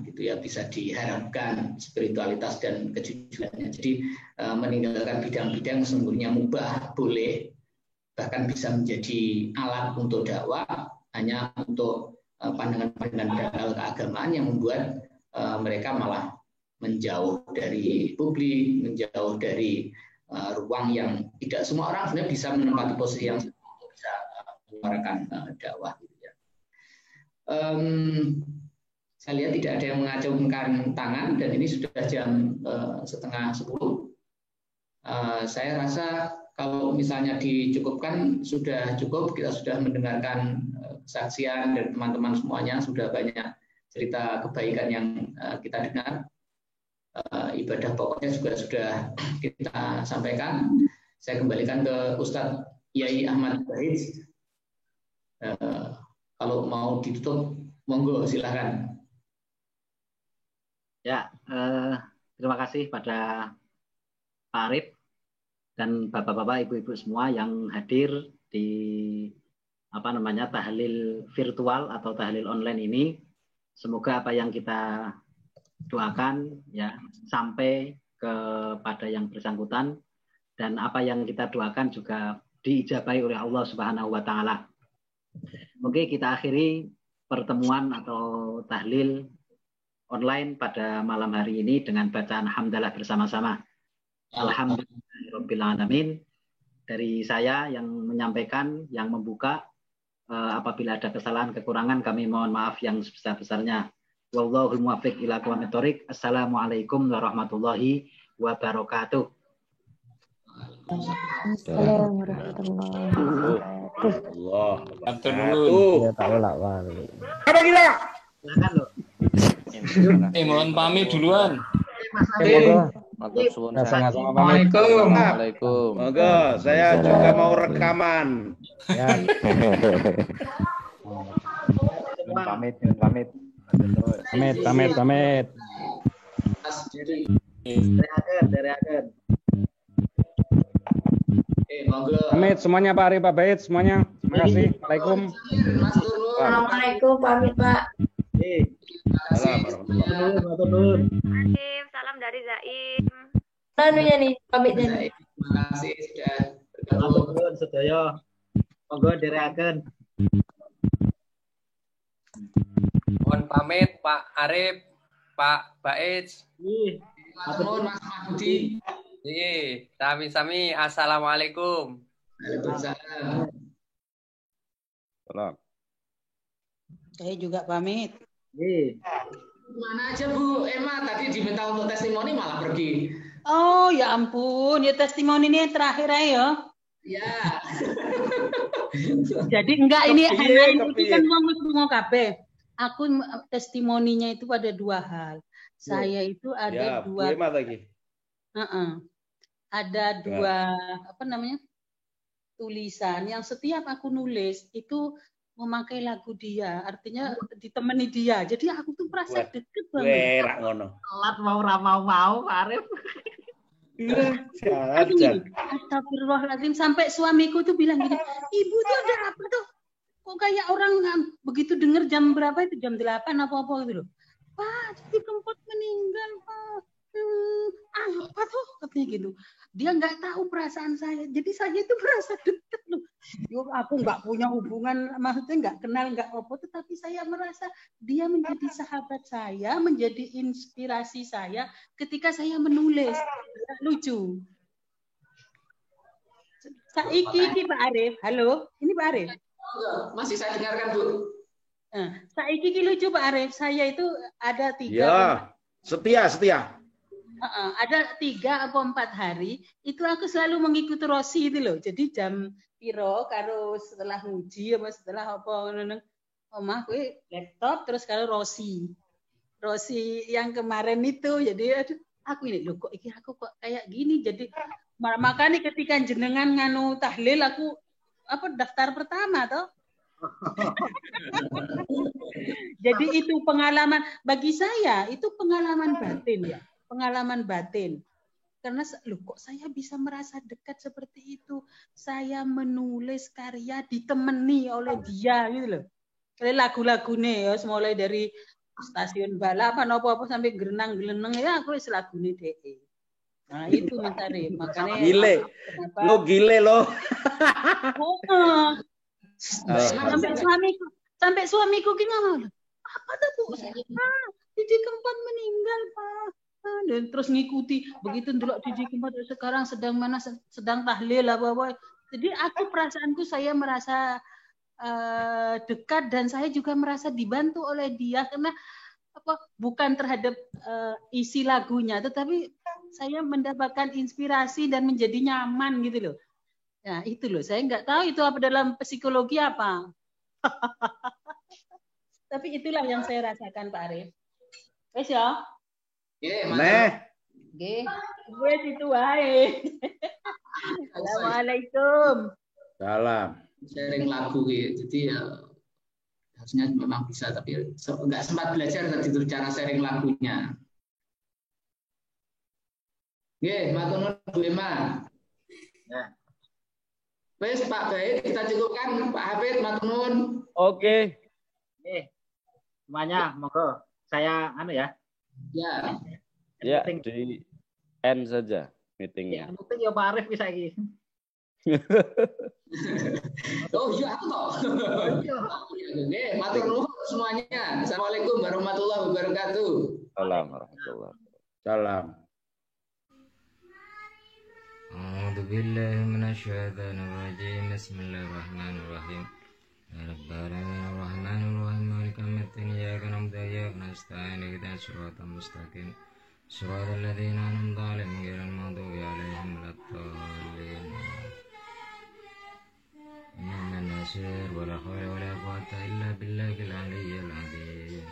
gitu ya, bisa diharapkan spiritualitas dan kejujurannya. Jadi meninggalkan bidang-bidang sesungguhnya mubah, boleh, bahkan bisa menjadi alat untuk dakwah, hanya untuk pandangan-pandangan dangkal keagamaan yang membuat mereka malah menjauh dari publik, menjauh dari ruang yang tidak semua orang sebenarnya bisa menempati posisi yang bisa menyuarakan dakwah. Gitu ya. Saya lihat tidak ada yang mengacungkan tangan dan ini sudah jam 9:30. Saya rasa kalau misalnya dicukupkan sudah cukup, kita sudah mendengarkan kesaksian dari teman-teman semuanya, sudah banyak cerita kebaikan yang kita dengar. Ibadah pokoknya juga sudah kita sampaikan. Saya kembalikan ke Ustadz Yai Ahmad Bahij. Kalau mau ditutup, monggo silakan. Ya, terima kasih pada Pak Arif dan bapak-bapak, ibu-ibu semua yang hadir di tahlil virtual atau tahlil online ini. Semoga apa yang kita doakan ya sampai kepada yang bersangkutan dan apa yang kita doakan juga diijabahi oleh Allah Subhanahu wa taala. Oke, kita akhiri pertemuan atau tahlil online pada malam hari ini dengan bacaan hamdalah bersama-sama. Alhamdulillahirabbil alamin. Dari saya yang menyampaikan, yang membuka, apabila ada kesalahan kekurangan kami mohon maaf yang sebesar-besarnya. Wallahul muwaffiq ila aqwamit thoriq. Assalamualaikum warahmatullahi wabarakatuh. Assalamualaikum warahmatullahi wabarakatuh. Ada gila. Silakan loh. Mohon pamit duluan. Assalamualaikum. Monggo, saya juga mau rekaman. Ya. Pamit. Dari agen. Pamit semuanya Pak Arif, Pak Bait, semuanya. Terima kasih. Assalamualaikum. Assalamualaikum, pamit Pak. Assalamualaikum. Salam dari Zaim. Anunya nih, pamitnya nih. Terima kasih sudah bergabung. Sedaya. Monggo dari agen. Mohon pamit Pak Arif, Pak Bait. Matur Mas Mahdi. Nggih, sami-sami. Assalamualaikum. Waalaikumsalam. Salam. Saya juga pamit. Mana aja Bu Emma tadi diminta untuk testimoni malah pergi. Oh ya ampun, ya testimoni ini yang terakhir ya. Ya. Jadi enggak ini ini kan mau kabeh. Aku testimoninya itu ada dua hal. Saya itu ada dua. Ada dua tulisan yang setiap aku nulis itu memakai lagu dia, artinya ditemani dia. Jadi aku tuh merasa deket banget. Rak ngono. Telat mau mau Pak Arif. Astagfirullahaladzim, sampai suamiku tuh bilang gini, ibu tuh ada apa tuh? Kok kayak orang begitu denger jam berapa itu, jam 8 apa-apa gitu loh. Pak, Didi Kempot meninggal, Pak. Apa tuh katanya gitu. Dia nggak tahu perasaan saya. Jadi saya itu merasa deket loh. Yo, aku nggak punya hubungan, maksudnya nggak kenal, nggak apa, tetapi saya merasa dia menjadi sahabat saya, menjadi inspirasi saya ketika saya menulis. Lucu. Saiki Pak Arif. Halo, ini Pak Arif. Masih saya dengarkan, Bu. Saiki lucu Pak Arif. Saya itu ada 3. Ya, setia. Ada 3 atau 4 hari itu aku selalu mengikuti Rosi itu loh. Jadi jam piro karo setelah nguji apa setelah apa omah kuwi laptop terus karo Rosi yang kemarin itu. Jadi aduh, aku ini loh kok aku kok kayak gini. Jadi makanya ketika jenengan nganu tahlil aku daftar pertama toh. Jadi itu pengalaman bagi saya, itu pengalaman batin ya. Pengalaman batin. Karena kok saya bisa merasa dekat seperti itu. Saya menulis karya ditemani oleh dia gitu loh. Lagu-lagune ya, mulai dari stasiun balapan apa-apa sampai gerenang-geleneng ya aku wis lagune dhek. Nah, itu Mas Arif. Makanya gile. Lo gile lo. Sampai suamiku ki ngomong, "Apa tuh, Bu? Didi Kempot meninggal, Pak." Dan terus ngikuti begitu ndelok Didi Kempot sekarang sedang tahlil apa-apa. Jadi perasaanku saya merasa dekat dan saya juga merasa dibantu oleh dia karena bukan terhadap isi lagunya tetapi saya mendapatkan inspirasi dan menjadi nyaman gitu loh. Nah, itu loh. Saya nggak tahu itu apa dalam psikologi apa. Tapi itulah yang saya rasakan Pak Arif. Wes ya. Nggih, wes itu wae. Assalamualaikum. Salam. Sharing lagu gitu. Jadi ya harusnya memang bisa tapi nggak sempat belajar tadi itu cara sharing lagunya. Nggih, matur nuwun Bu Emma. Ya. Wes Pak Baik, kita cukupkan Pak Hafid, matur nuwun. Oke. Semuanya monggo. Saya ya. Ya. Ya, di end saja meetingnya. Ya, meeting ya Pak Arif bisa iki. Oh iya aku toh. Oke, matur nuwun semuanya. Assalamualaikum warahmatullahi wabarakatuh. Salam warahmatullahi wabarakatuh. Salam. A'udzu billahi minasyaitonir rajim. Bismillahirrahmanirrahim. Ya Rabbal alamin arrahmanir rahim maliki yaumiddin iyyaka na'budu wa iyyaka nasta'in ihdinas siratal mustaqim siratal ladzina an'amta 'alaihim ghairil maghdubi 'alaihim waladdallin. Innaman nasir wa la hawla wa la quwwata illa billahil 'aliyyil 'azim.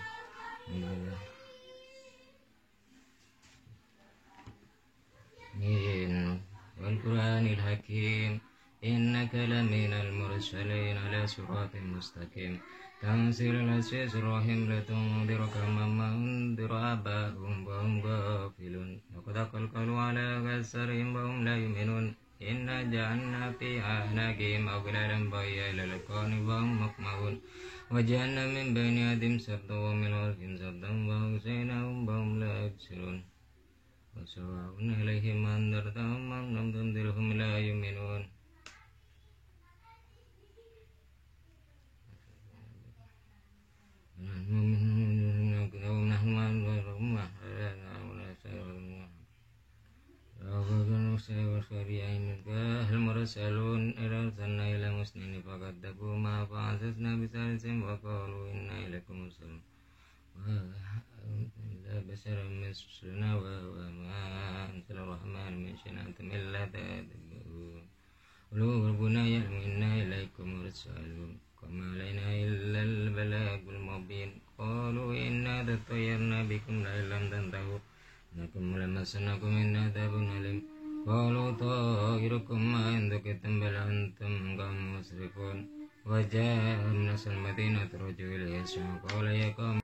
Wal Qur'anil Hakim. إنك لمن المرسلين على صراط مستقيم تنزيل العزيز الرحيم لتنذر كما أنذر آباءهم وهم غافلون لقد ألقوا على أكثرهم وهم لا يؤمنون إنا جعلنا في أعناقهم أغلالا فهي إلى الأذقان وهم مقمحون وجعلنا من بين أيديهم سدا ومن خلفهم سدا وأغشيناهم وهم لا يبصرون وسواء عليهم أنذرتهم أم لم تنذرهم لا يؤمنون. المرسلون أرسلنا إلى مسلمين فكذبوا ما فعززنا بثالث وقالوا إنا إليكم مرسلون إلا بشرا مثلنا وما أنزل الرحمن من شيء أنتم إلا تتبعون قلوا ربنا يعلم إنا إليكم مرسلون وما علينا إلا البلاغ المبين قالوا إنا تطيرنا بكم لئن لم تنتهوا إنكم لمسناكم من عذاب أليم قالوا طائركم عندكم بل أنتم قوم مسرفون وجاء الناس المدينة رجل يسعى قال يا قوم